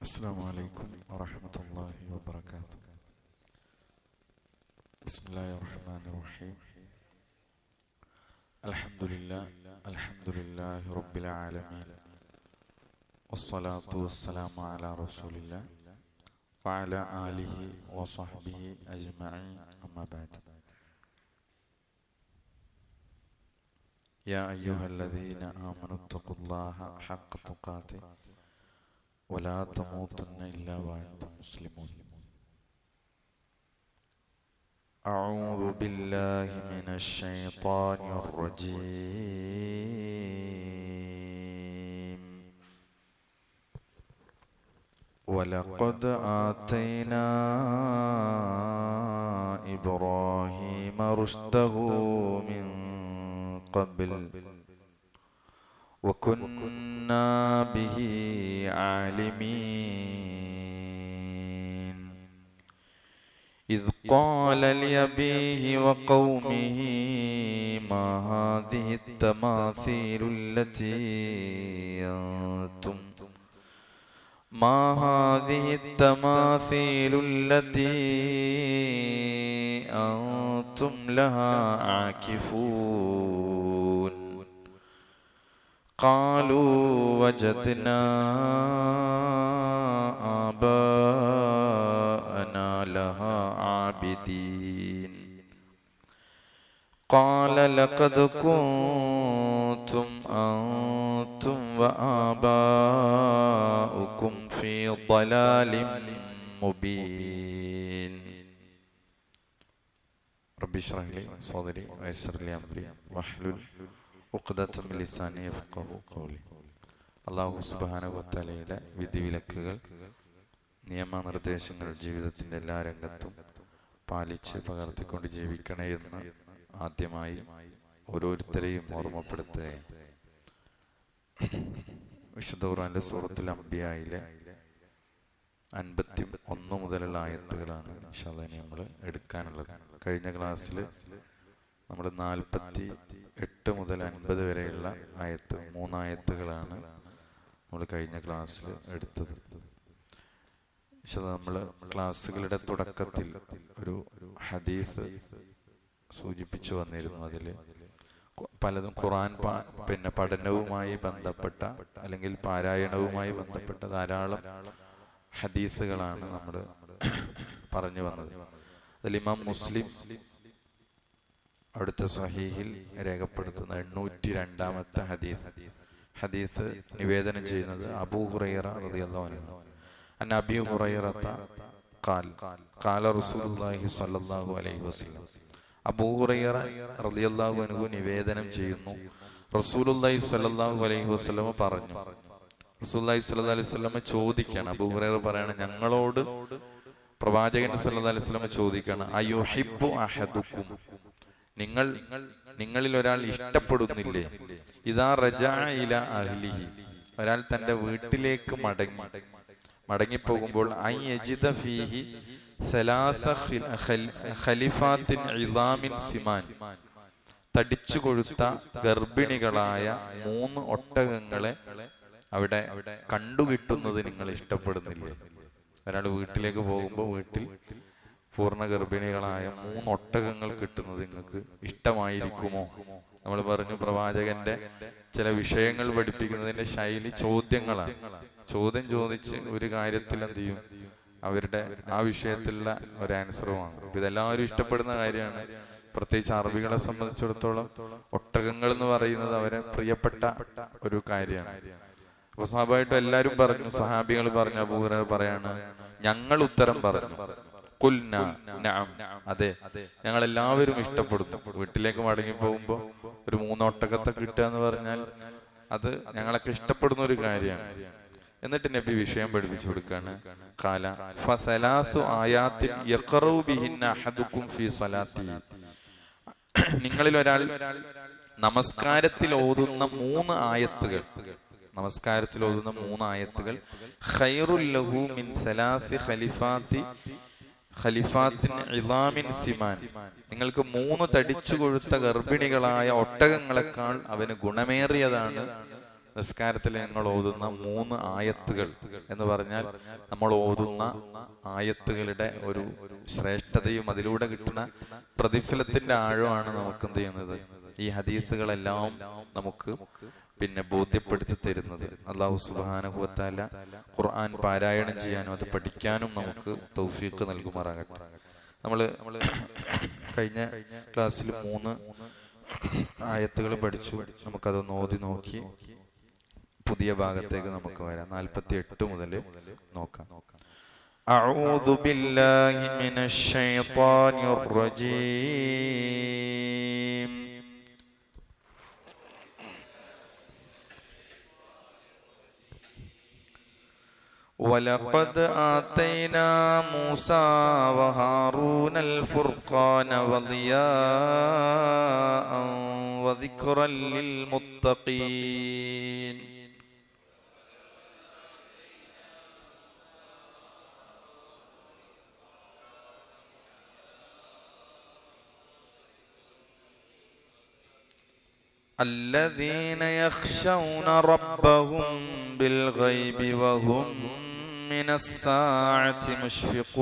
السلام عليكم ورحمة الله وبركاته. بسم الله الرحمن الرحيم. الحمد لله رب العالمين، والصلاة والسلام على رسول الله وعلى آله وصحبه أجمعين، أما بعد. يا أيها الذين آمنوا اتقوا الله حق تقاته ولا تموتن إلا وأنتم مسلمون. أعوذ بالله من الشيطان الرجيم. ولقد آتينا إبراهيم رشده من قبل وكنا به عالمين. إذ قال لأبيه وقومه ما هذه التماثيل التي أنتم لها عاكفون. قالوا وجدنا آباءنا لها عابدين. قال لقد كنتم أنتم وآباؤكم في ضلال مبين. رب اشرح لي صدري ويسر لي أمري واحلل ഉഖ്ദത മിൻ ലിസാനി യഫ്ഖഹു ഖൗലി. അല്ലാഹു സുബ്ഹാനഹു വ തആലയുടെ വിധിവിലക്കുകൾ, നിയമനിർദ്ദേശങ്ങൾ ജീവിതത്തിന്റെ എല്ലാ രംഗത്തും പാലിച്ച് പകർത്തിക്കൊണ്ട് ജീവിക്കണേ എന്ന് ആദ്യമായി ഓരോരുത്തരെയും ഓർമ്മപ്പെടുത്തുകയാണ്. വിശുദ്ധ ഖുർആനിലെ സൂറത്തുൽ അംബിയായിലെ 51 മുതലുള്ള ആയത്തുകളാണ് ഇൻഷാ അല്ലാഹ് നമ്മൾ എടുക്കാനുള്ളത്. കഴിഞ്ഞ ക്ലാസ്സിൽ നമ്മൾ 48 മുതൽ 50 വരെയുള്ള ആയത്ത്, 3 ആയത്തുകളാണ് നമ്മൾ കഴിഞ്ഞ ക്ലാസ്സിൽ എടുത്തത്. നമ്മൾ ക്ലാസ്സുകളുടെ തുടക്കത്തിൽ ഒരു ഹദീസ് സൂചിപ്പിച്ചു വന്നിരുന്നു. അതിൽ പലതും ഖുർആൻ പഠനവുമായി ബന്ധപ്പെട്ട അല്ലെങ്കിൽ പാരായണവുമായി ബന്ധപ്പെട്ട ധാരാളം ഹദീസുകളാണ് നമ്മൾ പറഞ്ഞു വന്നത്. അതിൽ ഇമാം മുസ്ലിം അവിടുത്തെ സ്വഹീഹിൽ രേഖപ്പെടുത്തുന്ന 802-ാമത്തെ ഹദീസ് നിവേദനം ചെയ്യുന്നത് അബൂ ഹുറൈറ റളിയല്ലാഹു അൻഹു. അൻ അബീ ഹുറൈറത ഖാല റസൂലുള്ളാഹി സ്വല്ലല്ലാഹു അലൈഹി വസല്ലം. അബൂ ഹുറൈറ റളിയല്ലാഹു അൻഹു നിവേദനം ചെയ്യുന്നു, റസൂലുള്ളാഹി സ്വല്ലല്ലാഹു അലൈഹി വസല്ലം പറഞ്ഞു. റസൂലുള്ളാഹി സ്വല്ലല്ലാഹു അലൈഹി വസല്ലം ചോദിക്കുകയാണ്. അബൂ ഹുറൈറ പറയാണ്, ഞങ്ങളോട് പ്രവാചകൻ സ്വല്ലല്ലാഹു അലൈഹി വസല്ലം ചോദിക്കുകയാണ്, അയുഹിബ്ബു അഹദുക്കും, നിങ്ങളിൽ ഒരാൾ ഇഷ്ടപ്പെടുന്നില്ലേ, ഇദാ റജഅ ഇലാ അഹ്ലിഹി, ഒരാൾ തന്റെ വീട്ടിലേക്ക് മടങ്ങിപ്പോകുമ്പോൾ അൻ യജിദ ഫീഹി സലാസ ഖലിഫാത്തിൻ ഇളാമിൻ സിമാൻ, തടിച്ചു കൊഴുത്ത ഗർഭിണികളായ 3 ഒട്ടകങ്ങളെ അവിടെ കണ്ടുകിട്ടുന്നത് നിങ്ങൾ ഇഷ്ടപ്പെടുന്നില്ലേ? ഒരാൾ വീട്ടിലേക്ക് പോകുമ്പോൾ വീട്ടിൽ പൂർണ്ണ ഗർഭിണികളായ 3 ഒട്ടകങ്ങൾ കിട്ടുന്നത് നിങ്ങൾക്ക് ഇഷ്ടമായിരിക്കുമോ? നമ്മൾ പറഞ്ഞു, പ്രവാചകന്റെ ചില വിഷയങ്ങൾ പഠിപ്പിക്കുന്നതിന്റെ ശൈലി ചോദ്യങ്ങളാണ്. ചോദ്യം ചോദിച്ച് ഒരു കാര്യത്തിൽ എന്ത് ചെയ്യും, അവരുടെ ആ വിഷയത്തിലുള്ള ഒരു ആൻസറുമാണ്. ഇതെല്ലാവരും ഇഷ്ടപ്പെടുന്ന കാര്യമാണ്. പ്രത്യേകിച്ച് അറബികളെ സംബന്ധിച്ചിടത്തോളം ഒട്ടകങ്ങൾ എന്ന് പറയുന്നത് അവരെ പ്രിയപ്പെട്ട ഒരു കാര്യമാണ്. അപ്പൊ സ്വാഭാവികമായിട്ടും എല്ലാവരും പറഞ്ഞു, സഹാബികൾ പറഞ്ഞു, അബൂ ഹുറൈറ പറയാണ്, ഞങ്ങൾ ഉത്തരം പറഞ്ഞു, ഖുൽനാ നഅം, അതെ, ഞങ്ങൾ എല്ലാവരും ഇഷ്ടപ്പെടുന്നു. വീട്ടിലേക്ക് മടങ്ങി പോകുമ്പോൾ ഒരു 3 ഒട്ടകത്തെ കിട്ടുക എന്ന് പറഞ്ഞാൽ അത് ഞങ്ങളൊക്കെ ഇഷ്ടപ്പെടുന്ന ഒരു കാര്യമാണ്. എന്നിട്ട് നബി വിഷയം പഠിപ്പിച്ചു കൊടുക്കാണ്. ഖാല ഫസലാസു ആയാത്തിൻ യഖറഉ ബിഹിന്ന അഹദുക്കും ഫീ സ്വലാത്തി, നിങ്ങളിൽ ഒരാൾ നമസ്കാരത്തിൽ ഓതുന്ന 3 ആയത്തുകൾ ഖൈറുൽ ലഹു മിൻ സലാസി ഖലിഫാത്തിൻ ഇളാമിൻ സിമാൻ, നിങ്ങൾക്ക് 3 തടിച്ചു കൊഴുത്ത ഗർഭിണികളായ ഒട്ടകങ്ങളെക്കാൾ അവന് ഗുണമേറിയതാണ് നിസ്കാരത്തിൽ നിങ്ങൾ ഓതുന്ന 3 ആയത്തുകൾ എന്ന് പറഞ്ഞാൽ നമ്മൾ ഓതുന്ന ആയത്തുകളുടെ ഒരു ശ്രേഷ്ഠതയും അതിലൂടെ കിട്ടുന്ന പ്രതിഫലത്തിന്റെ ആഴമാണ് നമുക്ക് എന്ത് ചെയ്യുന്നത്, ഈ ഹദീസുകളെല്ലാം നമുക്ക് ബോധ്യപ്പെടുത്തി തരുന്നത്. അല്ലാഹു സുബ്ഹാനഹു വ തആല ഖുർആൻ പാരായണം ചെയ്യാനും അത് പഠിക്കാനും നമുക്ക് തൗഫീഖ് നൽകുമാറാകട്ടെ. നമ്മള് കഴിഞ്ഞ ക്ലാസ്സിൽ 3 ആയത്തുകൾ പഠിച്ചു. നമുക്കതൊന്ന് ഓതി നോക്കി പുതിയ ഭാഗത്തേക്ക് നമുക്ക് വരാം. 48 മുതൽ നോക്കാം. അഊദു ബില്ലാഹി മിനശ് ശൈത്വാനിർ റജീം. وَلَقَدْ آتَيْنَا مُوسَى وَهَارُونَ الْفُرْقَانَ وَضِيَاءً وَذِكْرًا لِلْمُتَّقِينَ. الَّذِينَ يَخْشَوْنَ رَبَّهُمْ بِالْغَيْبِ وَهُمْ من الساعة مشفقون.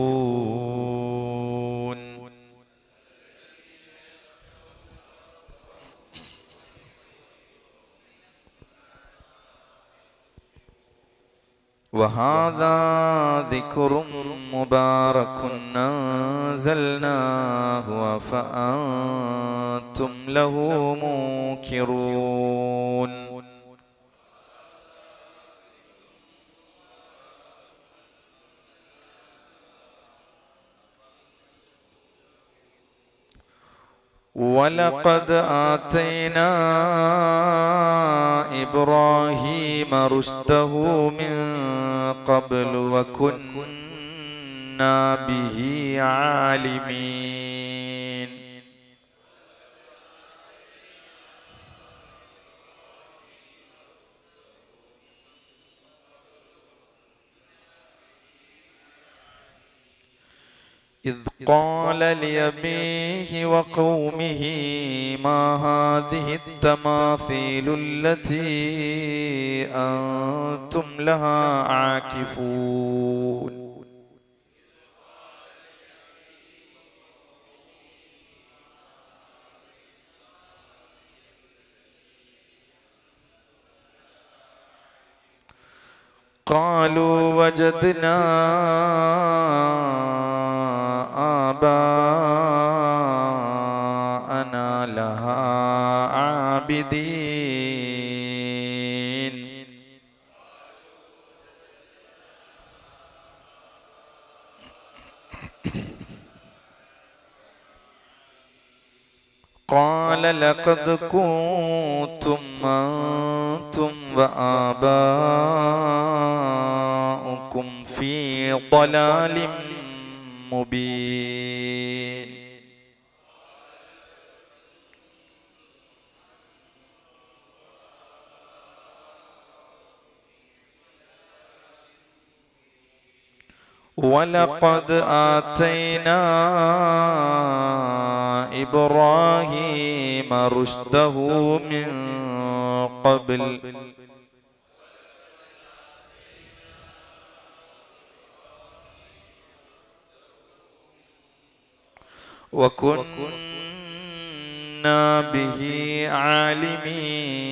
وهذا ذكر مبارك أنزلناه أفأنتم له منكرون. وَلَقَدْ آتَيْنَا إِبْرَاهِيمَ رُشْدَهُ مِنْ قَبْلُ وَكُنَّا بِهِ عَالِمِينَ. إذ قال لأبيه وقومه ما هذه التماثيل التي أنتم لها عاكفون. قالوا وجدنا آباءنا لها عابدين. قال لقد كنتم أنتم وآباؤكم في ضلال مبين. وَلَقَدْ آتَيْنَا إِبْرَاهِيمَ رُشْدَهُ مِنْ قَبْلُ وَكُنَّا بِهِ عَالِمِينَ.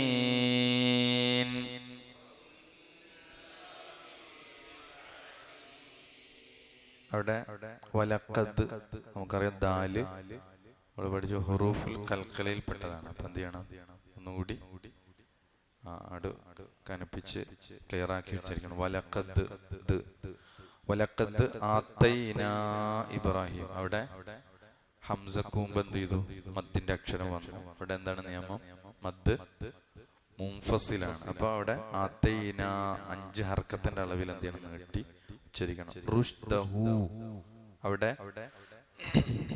അവിടെ വലഖദ് നമുക്കറിയാം, ദാല് നമ്മൾ പഠിച്ച ഹുറൂഫുൽ ഖൽഖലയിൽ പെട്ടതാണ്. അപ്പം എന്ത് ചെയ്യണം, ഒന്നുകൂടി കനപ്പിച്ച് ക്ലിയർ ആക്കി വെച്ചിരിക്കണം. വലഖദ് ആതൈനാ ഇബ്രാഹിം. അവിടെ ഹംസക്ക് മുമ്പ് എന്ത് ചെയ്തു, മദ്ദിന്റെ അക്ഷരം വന്നു. അവിടെ എന്താണ് നിയമം, മദ് മുൻഫസിലാണ്. അപ്പൊ അവിടെ ആതൈന 5 ഹർക്കത്തിന്റെ അളവിൽ എന്ത് ചെയ്യണം, നീട്ടി ഉച്ചരിക്കണം. റുഷ്ദഹു അവിടെ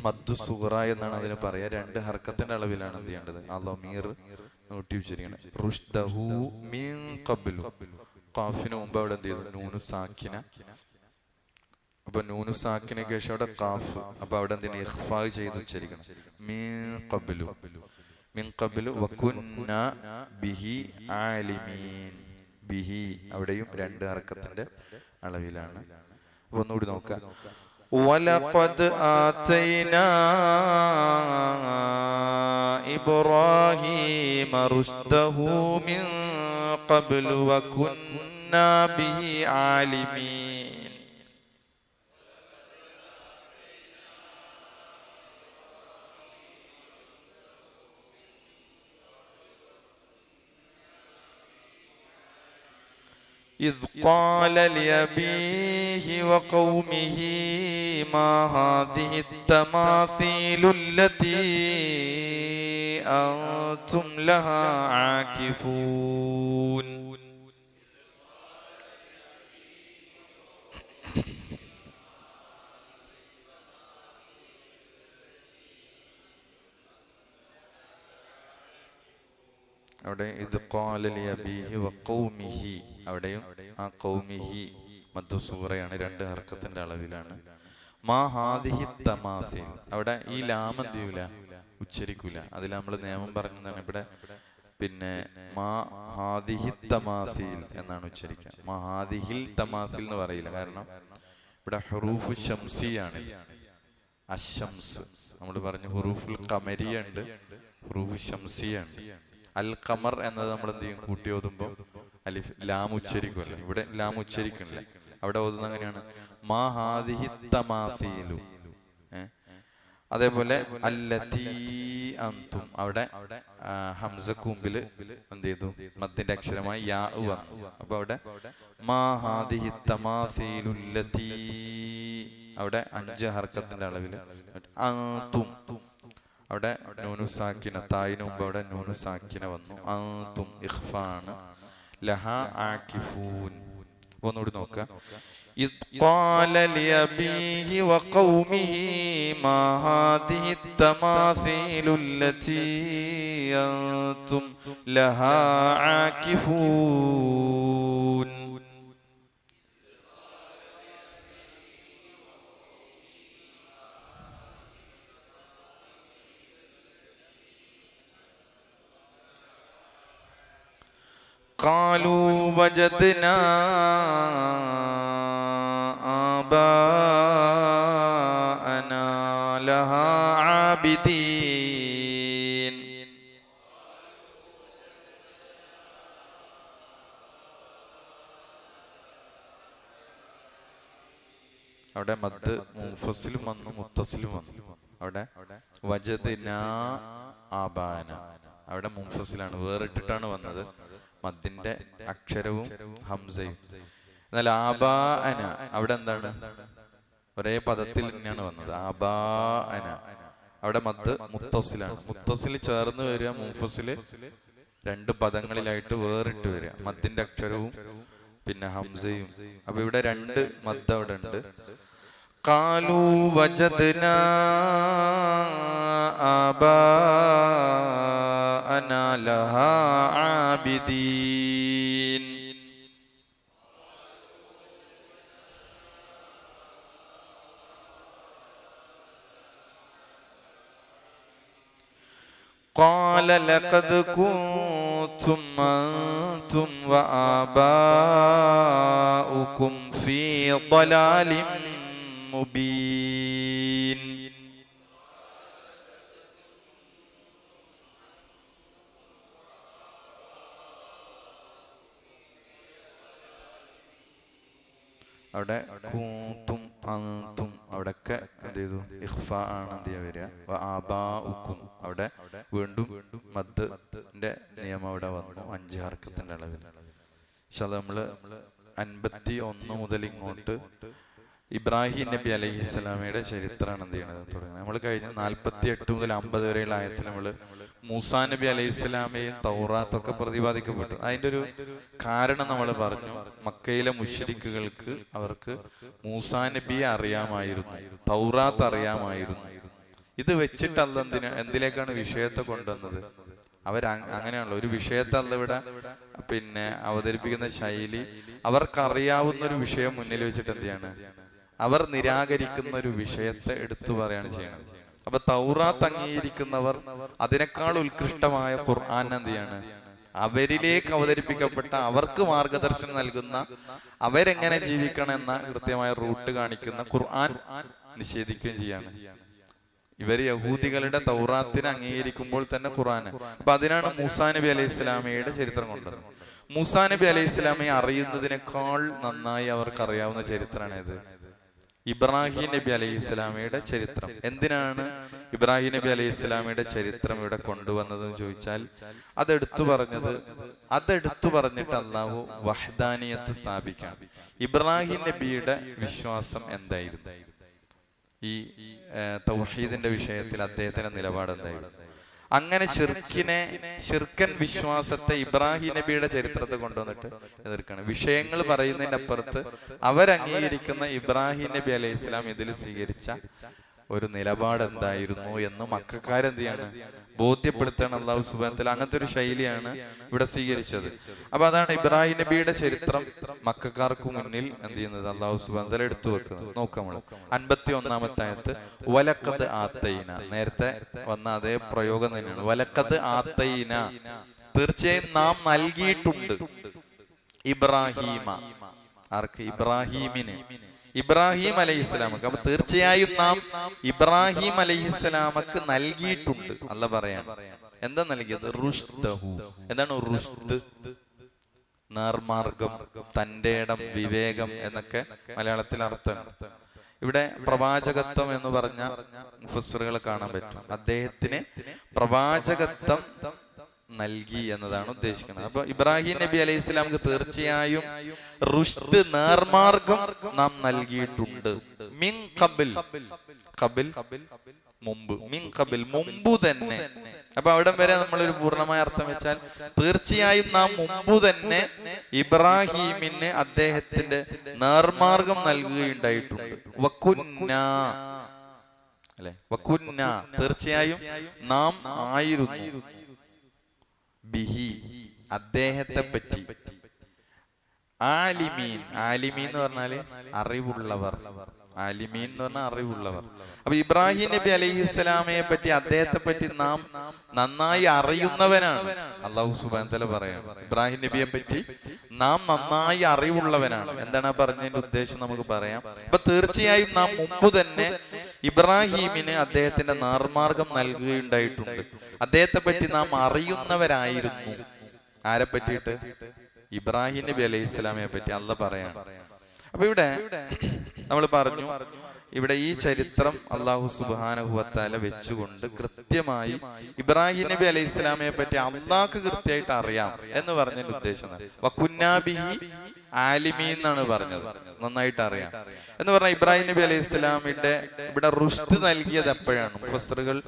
മദ്ദു സുഗ്റ എന്നാണ് അതിന് പറയാ. 2 ഹർക്കത്തിന്റെ അളവിലാണ് എന്ത് ചെയ്യേണ്ടത്, അളമീർ നീട്ടി ഉച്ചരിക്കണം. റുഷ്ദഹു മിൻ ഖബ്ലു. ഖാഫിന് മുമ്പ് അവിടെ എന്ത് ചെയ്തു, നൂനു സാക്കിന. അപ്പൊ നൂനു സാക്കിനക്ക് ശേഷം അവിടെ ഖാഫ്. അപ്പൊ അവിടെ എന്തിനാ ഇഖ്ഫാ ചെയ്ത് ഉച്ചരിക്കണം, മിൻ ഖബ്ലു. മിൻ ഖബ്ലു വകുന്നാ ബിഹി ആലിമീൻ. ബിഹി അവിടെയും 2 ഹർക്കത്തിന്റെ അളവിലാണ്. ഒന്നുകൂടി നോക്കാം. വലഖദ് ആതൈനാ ഇബ്രാഹീമ റുശ്ദഹു മിൻ ഖബ്ലു വകുന്നാ ബിഹി ആലിമീൻ. إذ قال لأبيه وقومه ما هذه التماثيل التي أنتم لها عاكفون. അവിടെ ഇത് ഖാല ലിഅബീഹി വഖൗമിഹി, അവിടെയും ആ ഖൗമിഹി മദ്ദുസൂറയാണ്, 2 ഹർക്കത്തിന്റെ അളവിലാണ്. മാ ഹാദിഹി തമാസീൽ, അവിടെ ഈ ലാം എന്ത് ചെയ്യൂല, ഉച്ചരിക്കൂല. അതിൽ നമ്മൾ നിയമം പറഞ്ഞതാണ്. ഇവിടെ പിന്നെ മാ ഹാദിഹി തമാസീൽ എന്നാണ് ഉച്ചരിക്കുക. മാ ഹാദിഹിൽ തമാസീൽ എന്ന് പറയില്ല. കാരണം ഇവിടെ ഹുറൂഫ് ശംസിയാണ്. അശംസ് നമ്മൾ പറഞ്ഞു. ഹുറൂഫുൽ ഖമരിയ ഉണ്ട്, ഹുറൂഫ് ശംസിയാണ്. അൽ ഖമർ എന്നത് നമ്മൾ എന്ത് ചെയ്യും, കൂട്ടി ഓതുമ്പോൾ അലിഫ് ലാം ഉച്ചരിക്കുമല്ലോ. ഇവിടെ ലാം ഉച്ചരിക്കണില്ല. അവിടെ ഓതുന്നത് അങ്ങനെയാണ്, മാ ഹാദിഹി തമാസീലു. അതേപോലെ അല്ലതീ അൻതും, അവിടെ ഹംസക്ക് മുമ്പിൽ എന്ത് ചെയ്തു, മദ്ദിന്റെ അക്ഷരമായി യാ വന്നു. അപ്പൊ അവിടെ മാ ഹാദിഹി തമാസീലുല്ലതീ, അവിടെ 5 ഹർക്കത്തിന്റെ അളവിൽ അൻതും, അവിടെ നൂനു സാക്കിന, തായിന് മുമ്പ് അവിടെ നൂനു സാക്കിന വന്നു. അൻതും ഇഖ്ഫാണ്. ലഹാ ആകിഫൂൻ. ഒന്നുകൂടി നോക്കാം. ഇദ് ഖാല ലിഅബീഹി വഖൗമിഹി മാ ഹാദിഹി തമാസീലുല്ലതീ അൻതും ലഹാ ആകിഫൂൻ. قالوا وجدنا آباءنا لها عابدين. അവിടെ മദ് മുൻഫസിലും വന്നു, മുത്തസിലും വന്നു. അവിടെ വജദ്നാ ആബാന, അവിടെ മുൻഫസിലാണ്, വേറിട്ടിട്ടാണ് വന്നത്. മദ്ദിന്റെ അക്ഷരവും ഹംസയും. എന്നാൽ ആബാഅന അവിടെ എന്താണ്, ഒരേ പദത്തിൽ തന്നെയാണ് വന്നത്. ആബാഅന അവിടെ മദ് മുത്തസിലാണ്. മുത്തസിൽ ചേർന്ന് വരിക, മുൻഫസില് 2 പദങ്ങളിലായിട്ട് വേറിട്ട് വരിക, മദ്ദിന്റെ അക്ഷരവും പിന്നെ ഹംസയും. അപ്പൊ ഇവിടെ 2 മദ് അവിടെ ഉണ്ട്. ഖാലൂ വജദ്നാ ആബാഅനാ ലഹാ ആബിദീൻ. قال لقد كنتم أنتم وآباؤكم في ضلال مبين. അവിടെ കൂത്തും അന്തും അവിടെയൊക്കെ എന്ത് ചെയ്തു, ഇഖ്ഫ ആണ് എന്ത് ചെയ്യാ വരിക. ആബാഉക്കും അവിടെ വീണ്ടും മദ്ദിന്റെ നിയമം അവിടെ വന്നു, 5 ഹർക്കത്തിന്റെ അളവിൽ. പക്ഷെ അത് നമ്മള് 51 മുതൽ ഇങ്ങോട്ട് ഇബ്രാഹിം നബി അലൈഹിസ്സലാമയുടെ ചരിത്രമാണ് എന്ത് ചെയ്യണത് തുടങ്ങുന്നത്. നമ്മൾ കഴിഞ്ഞ 48 മുതൽ 50 വരെയുള്ള ആയത്തിൽ നമ്മള് മൂസാ നബി അലൈഹിസ്സലാമയും തൗറാത്തൊക്കെ പ്രതിപാദിക്കപ്പെട്ടു. അതിന്റെ ഒരു കാരണം നമ്മൾ പറഞ്ഞു. മക്കയിലെ മുശ്രിക്കുകൾക്ക് അവർക്ക് മൂസാ നബിയെ അറിയാമായിരുന്നു, തൗറാത്ത് അറിയാമായിരുന്നു. ഇത് വെച്ചിട്ട് അല്ല എന്തിലേക്കാണ് വിഷയത്തെ കൊണ്ടുവന്നത്. അങ്ങനെയാണല്ലോ ഒരു വിഷയത്തെ അല്ല ഇവിടെ പിന്നെ അവതരിപ്പിക്കുന്ന ശൈലി. അവർക്കറിയാവുന്ന ഒരു വിഷയം മുന്നിൽ വെച്ചിട്ട് എന്ത് ചെയ്യാണ്, അവർ നിരാകരിക്കുന്ന ഒരു വിഷയത്തെ എടുത്തു പറയാണ് ചെയ്യുന്നത്. അപ്പൊ തൗറാത്ത് അംഗീകരിക്കുന്നവർ അതിനേക്കാൾ ഉത്കൃഷ്ടമായ ഖുർആൻ എന്ത് ചെയ്യാണ്? അവരിലേക്ക് അവതരിപ്പിക്കപ്പെട്ട, അവർക്ക് മാർഗദർശനം നൽകുന്ന, അവരെങ്ങനെ ജീവിക്കണം എന്ന കൃത്യമായ റൂട്ട് കാണിക്കുന്ന ഖുർആൻ നിഷേധിക്കുകയും ചെയ്യാണ്. ഇവർ യഹൂദികളുടെ തൗറാത്തിനെ അംഗീകരിക്കുമ്പോൾ തന്നെ ഖുർആൻ. അപ്പൊ അതിനാണ് മൂസാ നബി അലൈഹി ഇസ്ലാമയുടെ ചരിത്രം കൊണ്ടത്. മൂസാ നബി അലൈഹി ഇസ്ലാമയെ അറിയുന്നതിനേക്കാൾ നന്നായി അവർക്ക് അറിയാവുന്ന ചരിത്രമാണ് ഇത്, ഇബ്രാഹിം നബി അലൈഹി ഇസ്ലാമയുടെ ചരിത്രം. എന്തിനാണ് ഇബ്രാഹിം നബി അലൈഹി ഇസ്ലാമയുടെ ചരിത്രം ഇവിടെ കൊണ്ടുവന്നതെന്ന് ചോദിച്ചാൽ, അതെടുത്തു പറഞ്ഞിട്ട് അള്ളാഹു വഹ്ദാനിയത്ത് സ്ഥാപിക്കാം. ഇബ്രാഹിം നബിയുടെ വിശ്വാസം എന്തായിരുന്നു, ഈ തൗഹീദിന്റെ വിഷയത്തിൽ അദ്ദേഹത്തിന്റെ നിലപാട് എന്തായിരുന്നു? അങ്ങനെ ശിർക്കൻ വിശ്വാസത്തെ ഇബ്രാഹിം നബിയുടെ ചരിത്രത്തെ കൊണ്ടുവന്നിട്ട് എതിർക്കാണ്. വിഷയങ്ങൾ പറയുന്നതിന്റെ അപ്പുറത്ത് അവരംഗീകരിക്കുന്ന ഇബ്രാഹിം നബി അലൈഹി ഇസ്ലാം ഇതിൽ സ്വീകരിച്ച ഒരു നിലപാട് എന്തായിരുന്നു എന്ന് മക്കക്കാരെന്ത് ചെയ്യാണ്? ബോധ്യപ്പെടുത്താണ് അള്ളാഹു സുബ്ഹാനഹു വ തആല. അങ്ങനത്തെ ഒരു ശൈലിയാണ് ഇവിടെ സ്വീകരിച്ചത്. അപ്പൊ അതാണ് ഇബ്രാഹിം നബിയുടെ ചരിത്രം മക്കക്കാർക്ക് മുന്നിൽ എന്ത് ചെയ്യുന്നത്? അള്ളാഹു സുബ്ഹാനഹു വ തആല എടുത്തു വെക്കുന്നത്. നോക്കാം, 51-ാമത്തെ ആയത്ത് വലഖദ് ആത്തൈന, നേരത്തെ വന്ന അതേ പ്രയോഗം തന്നെയാണ്. വലഖദ് ആത്തൈന, തീർച്ചയായും നാം നൽകിയിട്ടുണ്ട്. ഇബ്രാഹീമ, ആർക്ക്? ഇബ്രാഹീമിന്, ഇബ്രാഹിം അലൈഹിസ്സലാമക്ക്. അപ്പൊ തീർച്ചയായും നാം ഇബ്രാഹിം അലൈഹിസ്സലാമക്ക് നൽകിയിട്ടുണ്ട്. അല്ല പറയാൻ എന്താ നൽകിയത്? റുഷ്ദഹു. എന്താണ് റുഷ്ദ്? നേർമാർഗം, തന്റെ ഇടം, വിവേകം എന്നൊക്കെ മലയാളത്തിൽ അർത്ഥം. ഇവിടെ പ്രവാചകത്വം എന്ന് പറഞ്ഞ മുഫസ്സിറുകളെ കാണാൻ പറ്റും. അദ്ദേഹത്തിന് പ്രവാചകത്വം നൽകി എന്നതാണ് ഉദ്ദേശിക്കുന്നത്. അപ്പൊ ഇബ്രാഹിം നബി അലൈഹി ഇസ്ലാമിക്ക് തീർച്ചയായും റുഷ്ദ്, നേർമാർഗം നാം നൽകിയിട്ടുണ്ട്. മിൻ ഖബിൽ, ഖബിൽ മുമ്പ്, മിൻ ഖബിൽ മുമ്പ് തന്നെ. അപ്പൊ അവിടെ വരെ നമ്മളൊരു പൂർണ്ണമായ അർത്ഥം വെച്ചാൽ തീർച്ചയായും നാം മുമ്പ് തന്നെ ഇബ്രാഹിമിന് അദ്ദേഹത്തിന്റെ നേർമാർഗം നൽകുകയുണ്ടായിട്ടുണ്ട്. വകുന്ന, അല്ലെ, വകുന്ന, തീർച്ചയായും നാം ആയിരുന്നു. ബിഹി, അദ്ദേഹത്തെ പറ്റി. ആലിമീൻ, ആലിമീൻ എന്ന് പറഞ്ഞാല് അറിവുള്ളവർ. ആലിമീൻ എന്ന് പറഞ്ഞാൽ അറിവുള്ളവർ. അപ്പൊ ഇബ്രാഹിം നബി അലൈഹിസ്സലാമയെ പറ്റി, അദ്ദേഹത്തെ പറ്റി നാം നന്നായി അറിയുന്നവനാണ്. അല്ലാഹു സുബ്ഹാനഹു വ തആല പറയാണ് ഇബ്രാഹിം നബിയെ പറ്റി നാം നന്നായി അറിവുള്ളവനാണ്. എന്താണ് പറഞ്ഞതിന്റെ ഉദ്ദേശം നമുക്ക് പറയാം. അപ്പൊ തീർച്ചയായും നാം മുമ്പ് തന്നെ ഇബ്രാഹിമിന് അദ്ദേഹത്തിന്റെ നേർമാർഗം നൽകുകയുണ്ടായിട്ടുണ്ട്. അദ്ദേഹത്തെ പറ്റി നാം അറിയുന്നവരായിരുന്നു. ആരെ പറ്റിയിട്ട്? ഇബ്രാഹിം നബി അലൈഹി ഇസ്ലാമിയെ പറ്റി അല്ലാഹ് പറയാണ്. അപ്പൊ ഇവിടെ നമ്മൾ പറഞ്ഞു, ഇവിടെ ഈ ചരിത്രം അല്ലാഹു സുബ്ഹാനഹു വ തആല വെച്ചുകൊണ്ട് കൃത്യമായി ഇബ്രാഹിം നബി അലൈഹി ഇസ്ലാമിയെ പറ്റി അള്ളാഹ്ക്ക് കൃത്യമായിട്ട് അറിയാം എന്ന് പറഞ്ഞതിന്റെ ഉദ്ദേശം വകുന്നാ ബിഹി ആലിമീൻ എന്നാണ് പറഞ്ഞത്, നന്നായിട്ട് അറിയാം എന്ന് പറഞ്ഞാൽ ഇബ്രാഹിം നബി അലൈഹി ഇസ്ലാമിന്റെ ഇവിടെ റുഷ്ദ് നൽകിയത് എപ്പോഴാണ്? മുഫസ്സിറുകൾ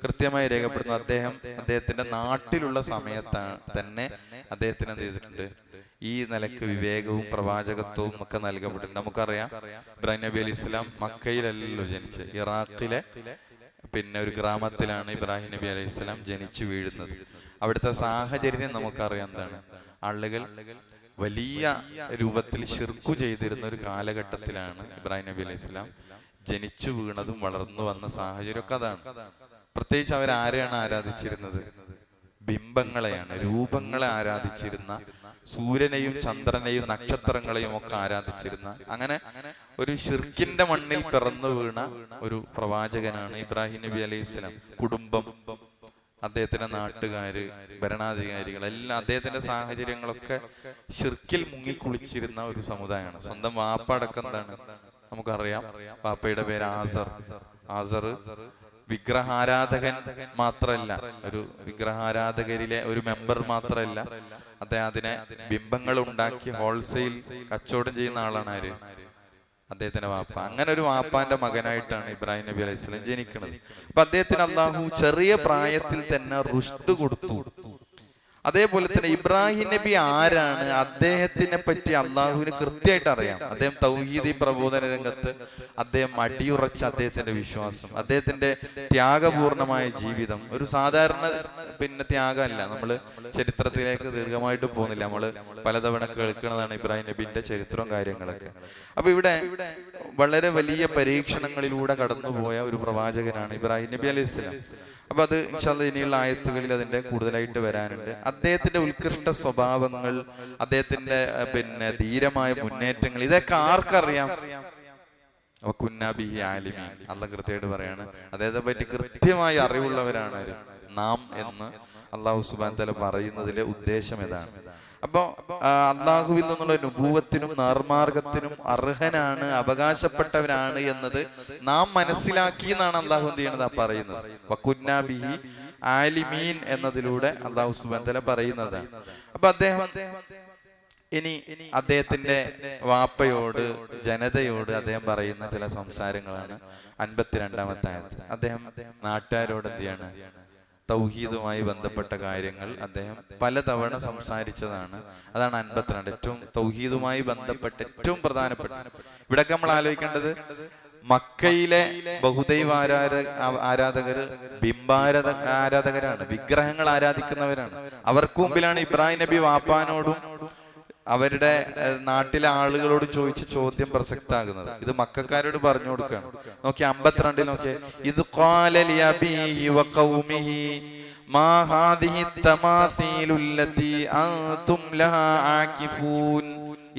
കൃത്യമായി രേഖപ്പെടുത്തുന്നു. അദ്ദേഹത്തിന്റെ നാട്ടിലുള്ള സമയത്താണ് തന്നെ അദ്ദേഹത്തിന് എന്ത് ചെയ്തിട്ടുണ്ട്? ഈ നിലക്ക് വിവേകവും പ്രവാചകത്വവും ഒക്കെ നൽകപ്പെട്ടിട്ടുണ്ട്. നമുക്കറിയാം ഇബ്രാഹിം നബി അലൈഹി ഇസ്ലാം മക്കയിലല്ലല്ലോ ജനിച്ചത്, ഇറാഖിലെ പിന്നെ ഒരു ഗ്രാമത്തിലാണ് ഇബ്രാഹിം നബി അലൈഹി ഇസ്ലാം ജനിച്ചു വീഴുന്നത്. അവിടുത്തെ സാഹചര്യം നമുക്കറിയാം എന്താണ്. ആളുകൾ വലിയ രൂപത്തിൽ ശിർക്ക് ചെയ്തിരുന്ന ഒരു കാലഘട്ടത്തിലാണ് ഇബ്രാഹിം നബി അലൈഹി ഇസ്ലാം ജനിച്ചു വീണതും വളർന്നു വന്ന സാഹചര്യമൊക്കെ അതാണ്. പ്രത്യേകിച്ച് അവരാരെയാണ് ആരാധിച്ചിരുന്നത്? ബിംബങ്ങളെയാണ്, രൂപങ്ങളെ ആരാധിച്ചിരുന്ന, സൂര്യനെയും ചന്ദ്രനെയും നക്ഷത്രങ്ങളെയും ഒക്കെ ആരാധിച്ചിരുന്ന, അങ്ങനെ ഒരു ശിർക്കിന്റെ മണ്ണിൽ പിറന്നു വീണ ഒരു പ്രവാചകനാണ് ഇബ്രാഹിം നബി അലൈഹി ഇസ്ലാം. കുടുംബം, അദ്ദേഹത്തിന്റെ നാട്ടുകാര്, ഭരണാധികാരികൾ എല്ലാം, അദ്ദേഹത്തിന്റെ സാഹചര്യങ്ങളൊക്കെ ശിർക്കിൽ മുങ്ങിക്കുളിച്ചിരുന്ന ഒരു സമുദായമാണ്. സ്വന്തം വാപ്പ അടക്കം എന്താണ് നമുക്കറിയാം. വാപ്പയുടെ പേര് ആസർ. ആസർ വിഗ്രഹാരാധകൻ മാത്രല്ല, ഒരു വിഗ്രഹാരാധകരിലെ ഒരു മെമ്പർ മാത്രല്ല, അദ്ദേഹത്തിനെ ബിംബങ്ങൾ ഉണ്ടാക്കി ഹോൾസെയിൽ കച്ചവടം ചെയ്യുന്ന ആളാണ് ആര്? അദ്ദേഹത്തിന്റെ വാപ്പ. അങ്ങനെ ഒരു വാപ്പാന്റെ മകനായിട്ടാണ് ഇബ്രാഹിം നബി അലൈഹി സ്വലാം ജനിക്കുന്നത്. അപ്പൊ അദ്ദേഹത്തിന് അള്ളാഹു ചെറിയ പ്രായത്തിൽ തന്നെ റുഷ്ദ് കൊടുത്തു. അതേപോലെ തന്നെ ഇബ്രാഹിം നബി ആരാണ്, അദ്ദേഹത്തിനെ പറ്റി അള്ളാഹുവിന് കൃത്യമായിട്ട് അറിയാം. അദ്ദേഹം തൗഹീദി പ്രബോധന രംഗത്ത് അദ്ദേഹം അടിയുറച്ച അദ്ദേഹത്തിന്റെ വിശ്വാസം, അദ്ദേഹത്തിന്റെ ത്യാഗപൂർണമായ ജീവിതം ഒരു സാധാരണ ത്യാഗമല്ല. നമ്മള് ചരിത്രത്തിലേക്ക് ദീർഘമായിട്ട് പോകുന്നില്ല, നമ്മള് പലതവണ കേൾക്കുന്നതാണ് ഇബ്രാഹിം നബിന്റെ ചരിത്രവും കാര്യങ്ങളൊക്കെ. അപ്പൊ ഇവിടെ വളരെ വലിയ പരീക്ഷണങ്ങളിലൂടെ കടന്നുപോയ ഒരു പ്രവാചകനാണ് ഇബ്രാഹിം നബി അലൈഹി സ്വലാം. അപ്പൊ അത് ഇൻഷാ അല്ലാഹ് ഇനിയുള്ള ആയത്തുകളിൽ അതിന്റെ കൂടുതലായിട്ട് വരാനുണ്ട്. അദ്ദേഹത്തിന്റെ ഉത്കൃഷ്ട സ്വഭാവങ്ങൾ, അദ്ദേഹത്തിന്റെ ധീരമായ മുന്നേറ്റങ്ങൾ, ഇതൊക്കെ ആർക്കറിയാം? കുന്നാബിഹി ആലിമീൻ. അള്ളാഹ് കൃത്യമായിട്ട് പറയാണ്, അദ്ദേഹത്തെ പറ്റി കൃത്യമായി അറിവുള്ളവരാണ് നാം എന്ന് അള്ളാഹു സുബ്ഹാനഹു വ തആല പറയുന്നതിലെ ഉദ്ദേശം ഇതാണ്. അപ്പൊ അള്ളാഹുവിൽ നിന്നുള്ള നുബൂവത്തിനും നേർമാർഗത്തിനും അർഹനാണ്, അവകാശപ്പെട്ടവരാണ് എന്നത് നാം മനസ്സിലാക്കി എന്നാണ് അള്ളാഹു എന്ത് ചെയ്യണത് പറയുന്നത്. വകുന്നാ ബിഹി ആലിമീൻ എന്നതിലൂടെ അള്ളാഹു സുബ്ഹാനഹു വ തആല പറയുന്നതാണ്. അപ്പൊ അദ്ദേഹം ഇനി അദ്ദേഹത്തിന്റെ വാപ്പയോട്, ജനതയോട് അദ്ദേഹം പറയുന്ന ചില സംസാരങ്ങളാണ് 52-ാമത്തെ ആയത്ത്. അദ്ദേഹം നാട്ടുകാരോട് എന്ത് ചെയ്യാണ്? തൗഹീദുമായി ബന്ധപ്പെട്ട കാര്യങ്ങൾ അദ്ദേഹം പലതവണ സംസാരിച്ചതാണ്. അതാണ് 52. ഏറ്റവും തൗഹീദുമായി ബന്ധപ്പെട്ട ഏറ്റവും പ്രധാനപ്പെട്ട. ഇവിടൊക്കെ നമ്മൾ ആലോചിക്കേണ്ടത് മക്കയിലെ ബഹുദൈവ ആരാധകർ ആരാധകരാണ്, വിഗ്രഹങ്ങൾ ആരാധിക്കുന്നവരാണ്. അവർക്ക് മുമ്പിലാണ് ഇബ്രാഹിം നബി വാപ്പാനോടും അവരുടെ നാട്ടിലെ ആളുകളോട് ചോദിച്ച ചോദ്യം പ്രസക്താകുന്നത്. ഇത് മക്കക്കാരോട് പറഞ്ഞു കൊടുക്കുകയാണ്. നോക്കി 52 നോക്കിയേ. ഇത് ഖാല ലിഅബീഹി വഖൗമിഹി മാ ഹാദിഹി തമാസീലു അല്ലതി അൻതും ലഹാ ആകിഫൂൻ.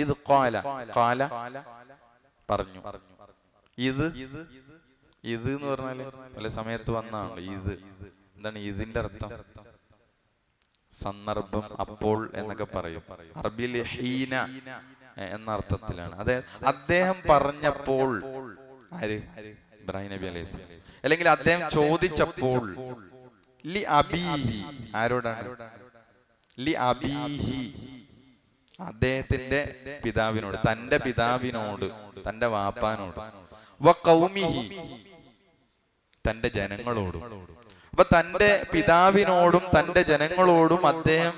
ഇത് ഖാല പറഞ്ഞു. ഇത് എന്ന് പറഞ്ഞാല് പല സമയത്ത് വന്നാണ്. ഇത് എന്താണ് ഇതിന്റെ അർത്ഥം? സന്ദർഭം, അപ്പോൾ എന്നൊക്കെ പറയും. അറബിയിൽ ഹീന എന്ന അർത്ഥത്തിലാണ്. അദ്ദേഹം പറഞ്ഞപ്പോൾ, ആര്? ഇബ്രാഹിം നബി അലൈഹി സ്വലാം. അല്ലെങ്കിൽ അദ്ദേഹം ചോദിച്ചപ്പോൾ, ലി അബീഹി. ആരോടാണ്? ലി അബീഹി, അദ്ദേഹത്തിന്റെ പിതാവിനോട്, തന്റെ പിതാവിനോട്, തന്റെ വാപ്പാനോട്. വ ഖൗമിഹി, തന്റെ ജനങ്ങളോടും. അപ്പൊ തന്റെ പിതാവിനോടും തന്റെ ജനങ്ങളോടും അദ്ദേഹം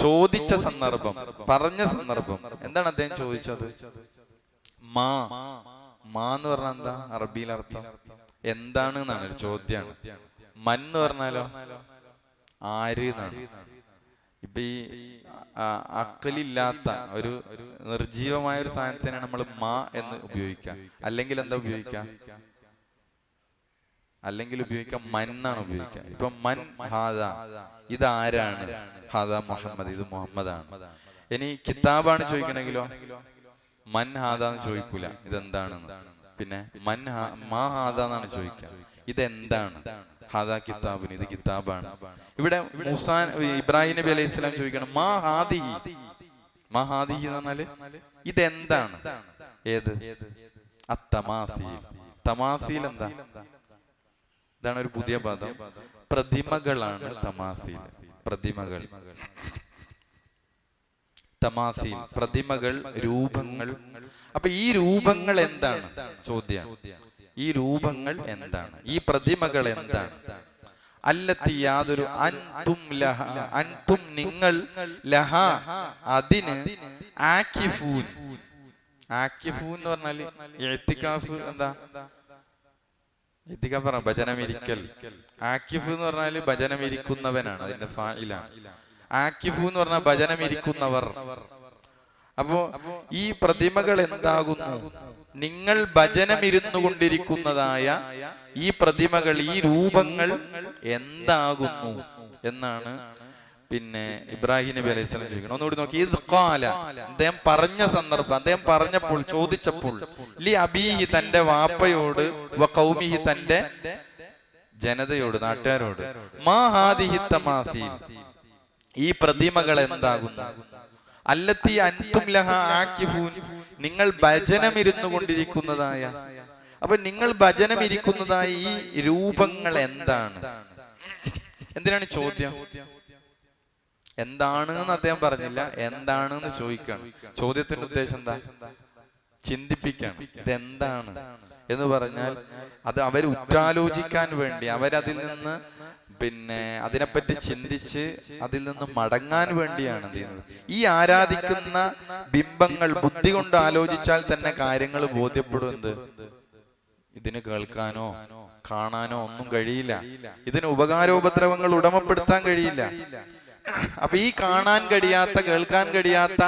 ചോദിച്ച സന്ദർഭം, പറഞ്ഞ സന്ദർഭം എന്താണ് അദ്ദേഹം ചോദിച്ചത്? മാ എന്ന് പറഞ്ഞാൽ എന്താ അറബിയിൽ അർത്ഥം? എന്താണ് എന്നാണ് ഒരു ചോദ്യമാണ്. മൻ എന്ന് പറഞ്ഞാലോ ആര് എന്നാണ്. ഇപ്പൊ ഈ അക്കലില്ലാത്ത ഒരു നിർജീവമായ ഒരു സാധനത്തിനാണ് നമ്മൾ മാ എന്ന് ഉപയോഗിക്കുക. അല്ലെങ്കിൽ എന്താ ഉപയോഗിക്കുക? അല്ലെങ്കിൽ ഉപയോഗിക്കാം മൻ എന്നാണ് ഉപയോഗിക്കുക. ഇപ്പൊ മൻ ഹാദ, ഇത് ആരാണ്? ഹാദ മുഹമ്മദ്, ഇത് മുഹമ്മദാണ്. ഇനി കിതാബാണ് ചോദിക്കണെങ്കിലോ മൻ ഹാദ എന്ന് ചോദിക്കൂല, ഇതെന്താണെന്ന്. പിന്നെ മാ ഹാദ എന്നാണ് ചോദിക്കുക, ഇതെന്താണ്? ഹാദാ കിതാബുൻ, ഇത് കിതാബാണ്. ഇവിടെ ഇബ്രാഹിം നബി അലൈഹി സ്വലാം ചോദിക്കണം മാ ഹാദിഹി. മാ ഹാദിഹി എന്ന് പറഞ്ഞാല് ഇതെന്താണ്? ഏത്? അത്തമാസീൽ. തമാസീൽ എന്താ? ഇതാണ് ഒരു പുതിയ പദം. പ്രതിമകളാണ് തമാസീൽ. പ്രതിമകൾ, തമാസീൽ, പ്രതിമകൾ, രൂപങ്ങൾ. അപ്പൊ ഈ രൂപങ്ങൾ എന്താണ്? ചോദ്യം. ഈ രൂപങ്ങൾ എന്താണ്? ഈ പ്രതിമകൾ എന്താണ്? അല്ലത്തി യാതൊരു അൻതും ലഹ, അൻതും നിങ്ങൾ, ലഹ അതിന്, ആകിഫൂൻ. ആകിഫൂൻ എന്ന് പറഞ്ഞാല് ഇഅ്തികാഫ് എന്താ? ഇഅ്തികാഫ് പറഞ്ഞ ഭജനമിരിക്കൽ. ആകിഫ് എന്ന് പറഞ്ഞാല് ഭജനമിരിക്കുന്നവനാണ്, അതിന്റെ ഫായിലാണ്. ആകിഫു എന്ന് പറഞ്ഞാൽ ഭജനമിരിക്കുന്നവർ. അപ്പോ ഈ പ്രതിമകൾ എന്താകുന്നു? നിങ്ങൾ ഭജനമിരുന്നു കൊണ്ടിരിക്കുന്നതായ ഈ പ്രതിമകൾ, ഈ രൂപങ്ങൾ എന്താകുന്നു എന്നാണ് പിന്നെ ഇബ്രാഹിം നബി അലൈഹി സ്വലാം ചോദിക്കണം. ഒന്നുകൂടി നോക്കി. ഇത് ഖാല, അദ്ദേഹം പറഞ്ഞ സന്ദർഭം, അദ്ദേഹം പറഞ്ഞപ്പോൾ, ചോദിച്ചപ്പോൾ, ലി അബീഹി തന്റെ വാപ്പയോട്, വ ഖൗമിഹി തന്റെ ജനതയോട്, നാട്ടുകാരോട്, മാ ഹാദിഹി തമാസീൽ ഈ പ്രതിമകൾ എന്താകുന്നു? അല്ലത്തി അൻതും ലഹ ആകിഫൂൻ നിങ്ങൾ ഭജനമിരുന്നു കൊണ്ടിരിക്കുന്നതായ. അപ്പൊ നിങ്ങൾ ഭജനമിരിക്കുന്നതായ ഈ രൂപങ്ങൾ എന്താണ്? എന്തിനാണ് ചോദ്യം? എന്താണ് എന്ന് അദ്ദേഹം പറഞ്ഞില്ല, എന്താണെന്ന് ചോദിക്കാണ്. ചോദ്യത്തിന്റെ ഉദ്ദേശം എന്താ? ചിന്തിപ്പിക്കാണ്. ഇതെന്താണ് എന്ന് പറഞ്ഞാൽ അത് അവർ ഉറ്റാലോചിക്കാൻ വേണ്ടി, അവരതിൽ നിന്ന് അതിനെപ്പറ്റി ചിന്തിച്ച് അതിൽ നിന്ന് മടങ്ങാൻ വേണ്ടിയാണ് എന്ത് ചെയ്യുന്നത്. ഈ ആരാധിക്കുന്ന ബിംബങ്ങൾ ബുദ്ധി കൊണ്ട് ആലോചിച്ചാൽ തന്നെ കാര്യങ്ങൾ ബോധ്യപ്പെടും. എന്ത് ഇതിന് കേൾക്കാനോ കാണാനോ ഒന്നും കഴിയില്ല. ഇതിന് ഉപകാരോപദ്രവങ്ങൾ ഉടമപ്പെടുത്താൻ കഴിയില്ല. അപ്പൊ ഈ കാണാൻ കഴിയാത്ത, കേൾക്കാൻ കഴിയാത്ത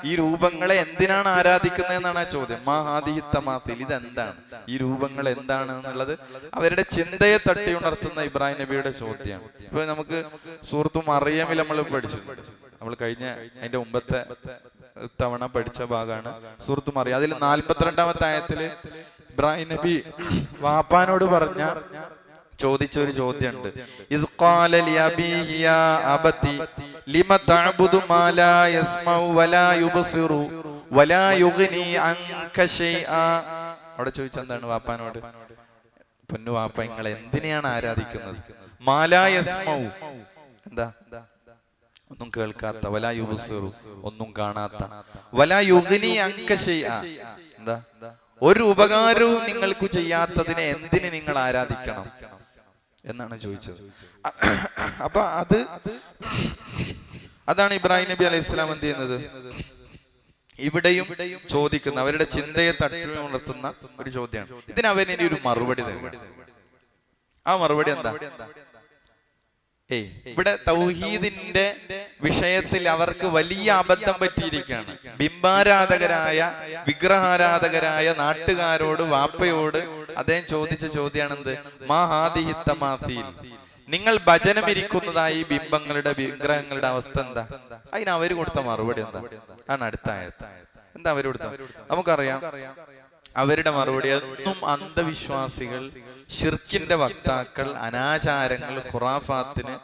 ഈ രൂപങ്ങളെ എന്തിനാണ് ആരാധിക്കുന്നതെന്നാണ് ആ ചോദ്യം. മാഹാദിഹി തമാസിൽ, ഇതെന്താണ്, ഈ രൂപങ്ങൾ എന്താണ് എന്നുള്ളത് അവരുടെ ചിന്തയെ തട്ടി ഉണർത്തുന്ന ഇബ്രാഹിം നബിയുടെ ചോദ്യമാണ്. ഇപ്പൊ നമുക്ക് സൂറത്തു മറിയമിൽ നമ്മൾ പഠിച്ചിട്ടുണ്ട്. നമ്മൾ കഴിഞ്ഞ അതിന്റെ മുമ്പത്തെ തവണ പഠിച്ച ഭാഗമാണ് സൂറത്തു മറിയം. അതിൽ 42-ാമത്തെ ആയത്തില് ഇബ്രാഹിം നബി വാപ്പാനോട് ചോദിച്ചൊരു ചോദ്യമുണ്ട്. ഇദ് ഖാല ലിഅബീഹി യാ അബതി ലിമ തഅബുദു മാ ലാ യസ്മഉ വലാ യുബ്സിറു വലാ യുഗ്നി അൻക ശൈആ. അവിടെ ചോദിച്ചെന്താണ് വാപ്പാനോട്? പൊന്നു വാപ്പ, നിങ്ങൾ എന്തിനെയാണ് ആരാധിക്കുന്നത്? മാ ലാ യസ്മഉ, എന്താ ഒന്നും കേൾക്കാത്ത, വലാ യുബ്സിറു ഒന്നും കാണാത്ത, വലാ യുഗ്നി അൻക ശൈആ, എന്താ ഒരു ഉപകാരവും നിങ്ങൾക്ക് ചെയ്യാത്തതിനെ എന്തിന് നിങ്ങൾ ആരാധിക്കണം എന്നാണ് ചോദിച്ചത്. അപ്പൊ അതാണ് ഇബ്രാഹിം നബി അലൈഹി സ്വലാം എന്ത് ചെയ്യുന്നത്, ഇവിടെയും ചോദിക്കുന്ന, അവരുടെ ചിന്തയെ തട്ടി ഉണർത്തുന്ന ഒരു ചോദ്യമാണ്. ഇതിനവൻ ഇനി ഒരു മറുപടി തരും. ആ മറുപടി എന്താ? ഇവിടെ തൗഹീദിന്റെ വിഷയത്തിൽ അവർക്ക് വലിയ അബദ്ധം പറ്റിയിരിക്കുകയാണ്. ബിംബാരാധകരായ, വിഗ്രഹാരാധകരായ നാട്ടുകാരോട്, വാപ്പയോട് അദ്ദേഹം ചോദിച്ച ചോദ്യമാണെന്ത്? മാ ഹാദിഹി തമാസീൽ, നിങ്ങൾ ഭജനമിരിക്കുന്നതായി ബിംബങ്ങളുടെ, വിഗ്രഹങ്ങളുടെ അവസ്ഥ എന്താ? അതിന് അവര് കൊടുത്ത മറുപടി എന്താ? ആണ് അടുത്ത ആയത്ത്. എന്താ അവര് കൊടുത്ത? നമുക്കറിയാം അവരുടെ മറുപടി. എന്നും അന്ധവിശ്വാസികൾ, ശിർക്കിന്റെ വക്താക്കൾ, അനാചാരങ്ങൾ, ഖുറാഫാത്തിന്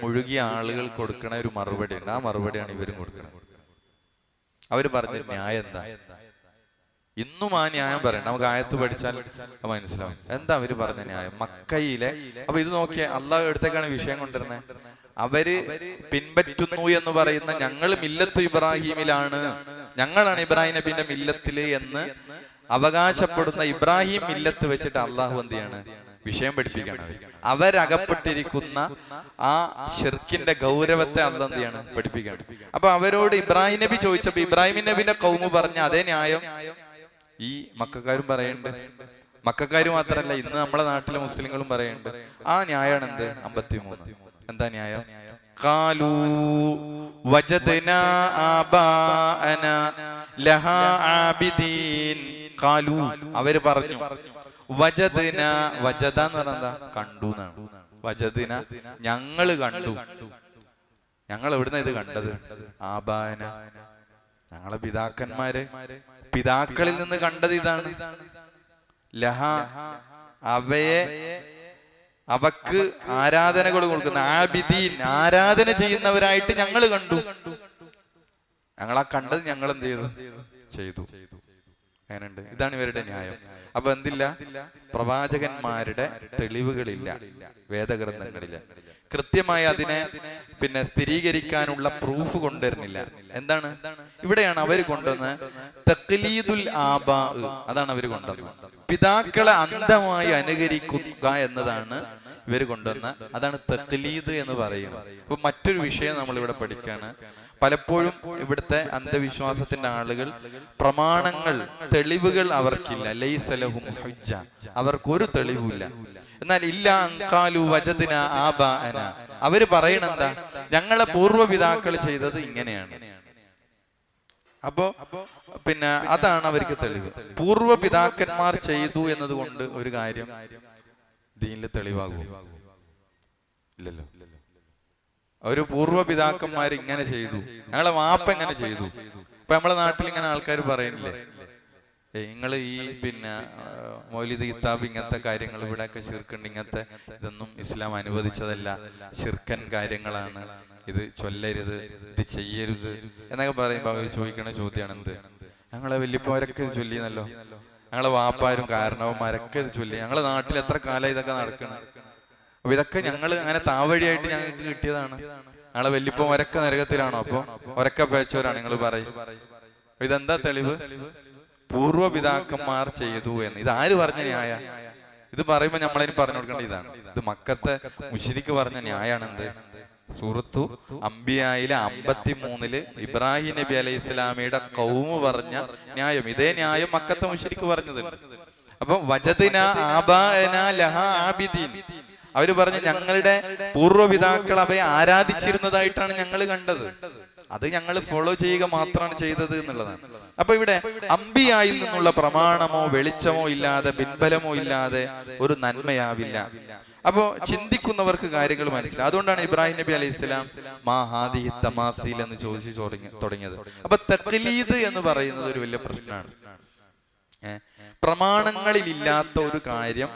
മുഴുകിയ ആളുകൾ കൊടുക്കണ ഒരു മറുപടി ഉണ്ട്. ആ മറുപടിയാണ് ഇവരും കൊടുക്കുന്നത്. അവര് പറഞ്ഞ ന്യായം എന്താ? ഇന്നും ആ ന്യായം പറയണം. നമുക്ക് ആയത്ത് പഠിച്ചാൽ മനസ്സിലാവും. എന്താ അവര് പറഞ്ഞ ന്യായം? മക്കയിലെ, അപ്പൊ ഇത് നോക്കിയ അള്ളാഹ് എടുത്തേക്കാണ് വിഷയം കൊണ്ടുവരുന്നത്. അവര് പിൻപറ്റുന്നു എന്ന് പറയുന്ന, ഞങ്ങൾ മില്ലത്ത് ഇബ്രാഹിമിലാണ്, ഞങ്ങളാണ് ഇബ്രാഹിം നബിന്റെ മില്ലത്തില് എന്ന് അവകാശപ്പെടുന്ന ഇബ്രാഹിം മില്ലത്ത് വെച്ചിട്ട് അള്ളാഹു എന്ത് ചെയ്യാണ്? വിഷയം പഠിപ്പിക്കുകയാണ്. അവരകപ്പെട്ടിരിക്കുന്ന ആ ശിർക്കിന്റെ ഗൗരവത്തെ അള്ളാഹ് എന്ത് ചെയ്യാണ്? പഠിപ്പിക്കുകയാണ്. അപ്പൊ അവരോട് ഇബ്രാഹിം നബി ചോദിച്ചപ്പോ ഇബ്രാഹിം നബിന്റെ കൗമ് പറഞ്ഞ അതേ ന്യായം ഈ മക്കാരും പറയുന്നുണ്ട്. മക്കാര് മാത്രല്ല, ഇന്ന് നമ്മുടെ നാട്ടിലെ മുസ്ലിങ്ങളും പറയുന്നുണ്ട്. ആ ന്യായമാണ് എന്ത്? 53. എന്താ ന്യായം? ഖാലൂ വജദ്നാ ആബാഅനാ ലഹാ ആബിദീൻ. ഖാലൂ, അവര് പറഞ്ഞു, വജദ്ന, വജദ എന്ന് പറഞ്ഞാൽ എന്താ? കണ്ടു എന്നാണ്. വജദ്ന, ഞങ്ങള് കണ്ടു. ഞങ്ങൾ എവിടുന്ന ഇത് കണ്ടത്? ആബാഅന, ഞങ്ങളെ പിതാക്കളിൽ നിന്ന് കണ്ടത് ഇതാണ്. ലഹ, അവക്ക് ആരാധനകൾ കൊടുക്കുന്ന, ആബിദീൻ, ആരാധന ചെയ്യുന്നവരായിട്ട് ഞങ്ങൾ കണ്ടു. ഞങ്ങളാ കണ്ടത് ഞങ്ങൾ എന്ത് ചെയ്തു? അങ്ങനെയുണ്ട്. ഇതാണ് ഇവരുടെ ന്യായം. അപ്പൊ എന്തില്ല? പ്രവാചകന്മാരുടെ തെളിവുകളില്ല, വേദഗ്രന്ഥങ്ങളില്ല. കൃത്യമായി അതിനെ സ്ഥിരീകരിക്കാനുള്ള പ്രൂഫ് കൊണ്ടുവരുന്നില്ല. എന്താണ്? ഇവിടെയാണ് അവർ കൊണ്ടുവന്ന് തഖ്ലീദുൽ ആബാ, അതാണ് അവർ കൊണ്ടുവന്നത്. പിതാക്കളെ അന്ധമായി അനുകരിക്കുക എന്നതാണ് ഇവർ കൊണ്ടുവന്ന, അതാണ് തഖ്ലീദ് എന്ന് പറയുന്നത്. അപ്പൊ മറ്റൊരു വിഷയം നമ്മൾ ഇവിടെ പഠിക്കാണ്. പലപ്പോഴും ഇവിടുത്തെ അന്ധവിശ്വാസത്തിന്റെ ആളുകൾ പ്രമാണങ്ങൾ, തെളിവുകൾ അവർക്കില്ല. ലൈസ ലഹും ഹുജ്ജ, അവർക്കൊരു തെളിവില്ല. എന്നാൽ ഇല്ല അൻഖാലു വജദ്ന ആബാഅന, അവര് പറയണെന്താ? ഞങ്ങളെ പൂർവ്വപിതാക്കൾ ചെയ്തത് ഇങ്ങനെയാണ്. അപ്പോ അതാണ് അവർക്ക് തെളിവ്. പൂർവ്വപിതാക്കന്മാർ ചെയ്തു എന്നതുകൊണ്ട് ഒരു കാര്യം ദീനിൽ തെളിവാകും? ഇല്ലല്ലോ. ഒരു പൂർവ്വപിതാക്കന്മാർ ഇങ്ങനെ ചെയ്തു, ഞങ്ങളെ വാപ്പ എങ്ങനെ ചെയ്തു. ഇപ്പൊ നമ്മളെ നാട്ടിൽ ഇങ്ങനെ ആൾക്കാർ പറയുന്നില്ലേ, നിങ്ങൾ ഈ മൗലിദ് കിതാബ് ഇങ്ങനത്തെ കാര്യങ്ങൾ ഇവിടെയൊക്കെ ശിർക്കുണ്ട്, ഇങ്ങനത്തെ ഇതൊന്നും ഇസ്ലാം അനുവദിച്ചതല്ല, ശിർക്കൻ കാര്യങ്ങളാണ്, ഇത് ചൊല്ലരുത്, ഇത് ചെയ്യരുത് എന്നൊക്കെ പറയുമ്പോ അവർ ചോദിക്കണ ചോദ്യമാണ് എന്ത്? ഞങ്ങളെ വല്യപ്പവരൊക്കെ ഇത് ചൊല്ലിയെന്നല്ലോ, ഞങ്ങളെ വാപ്പാരും കാരണവന്മാരൊക്കെ ഇത് ചൊല്ലി, ഞങ്ങളെ നാട്ടിൽ എത്ര കാലം ഇതൊക്കെ നടക്കണം. അപ്പൊ ഇതൊക്കെ ഞങ്ങൾ അങ്ങനെ താവഴിയായിട്ട് ഞങ്ങൾക്ക് കിട്ടിയതാണ്. ഞങ്ങളെ വല്യപ്പം ഒരക്ക നരകത്തിലാണോ? അപ്പൊ ഒരക്ക പേച്ചവരാണ് നിങ്ങൾ പറയും. ഇതെന്താ തെളിവ്? പൂർവ്വപിതാക്കന്മാർ ചെയ്തു എന്ന്. ഇത് ആര് പറഞ്ഞ ന്യായ? ഇത് പറയുമ്പോ നമ്മളതിന് പറഞ്ഞു കൊടുക്കേണ്ട ഇതാണ്. ഇത് മക്കത്തെ മുശ്രിക്ക് പറഞ്ഞ ന്യായാണ്. എന്ത്? സൂറത്തു അംബിയായിലെ 53 ഇബ്രാഹിം നബി അലൈഹി ഇസ്ലാമിയുടെ ഖൗമ് പറഞ്ഞ ന്യായം. ഇതേ ന്യായം മക്കത്തെ മുശ്രിക്ക് പറഞ്ഞത്. അപ്പൊ വജദ്ന ആബാഅനാ ലഹാ ആബിദീൻ, അവര് പറഞ്ഞ് ഞങ്ങളുടെ പൂർവ്വപിതാക്കൾ അവയെ ആരാധിച്ചിരുന്നതായിട്ടാണ് ഞങ്ങൾ കണ്ടത്, അത് ഞങ്ങൾ ഫോളോ ചെയ്യുക മാത്രമാണ് ചെയ്തത് എന്നുള്ളതാണ്. അപ്പൊ ഇവിടെ അംബിയായിൽ നിന്നുള്ള പ്രമാണമോ വെളിച്ചമോ ഇല്ലാതെ പിൻബലമോ ഇല്ലാതെ ഒരു നന്മയാവില്ല. അപ്പോ ചിന്തിക്കുന്നവർക്ക് കാര്യങ്ങൾ മനസ്സിലാവും. അതുകൊണ്ടാണ് ഇബ്രാഹിം നബി അലൈഹി സ്വലാം മാ ഹാദിഹി തമാസീൽ എന്ന് ചോദിച്ചു തുടങ്ങിയത്. അപ്പൊ തഖ്ലീദ് എന്ന് പറയുന്നത് ഒരു വലിയ പ്രശ്നമാണ്. പ്രമാണങ്ങളിലില്ലാത്ത ഒരു കാര്യം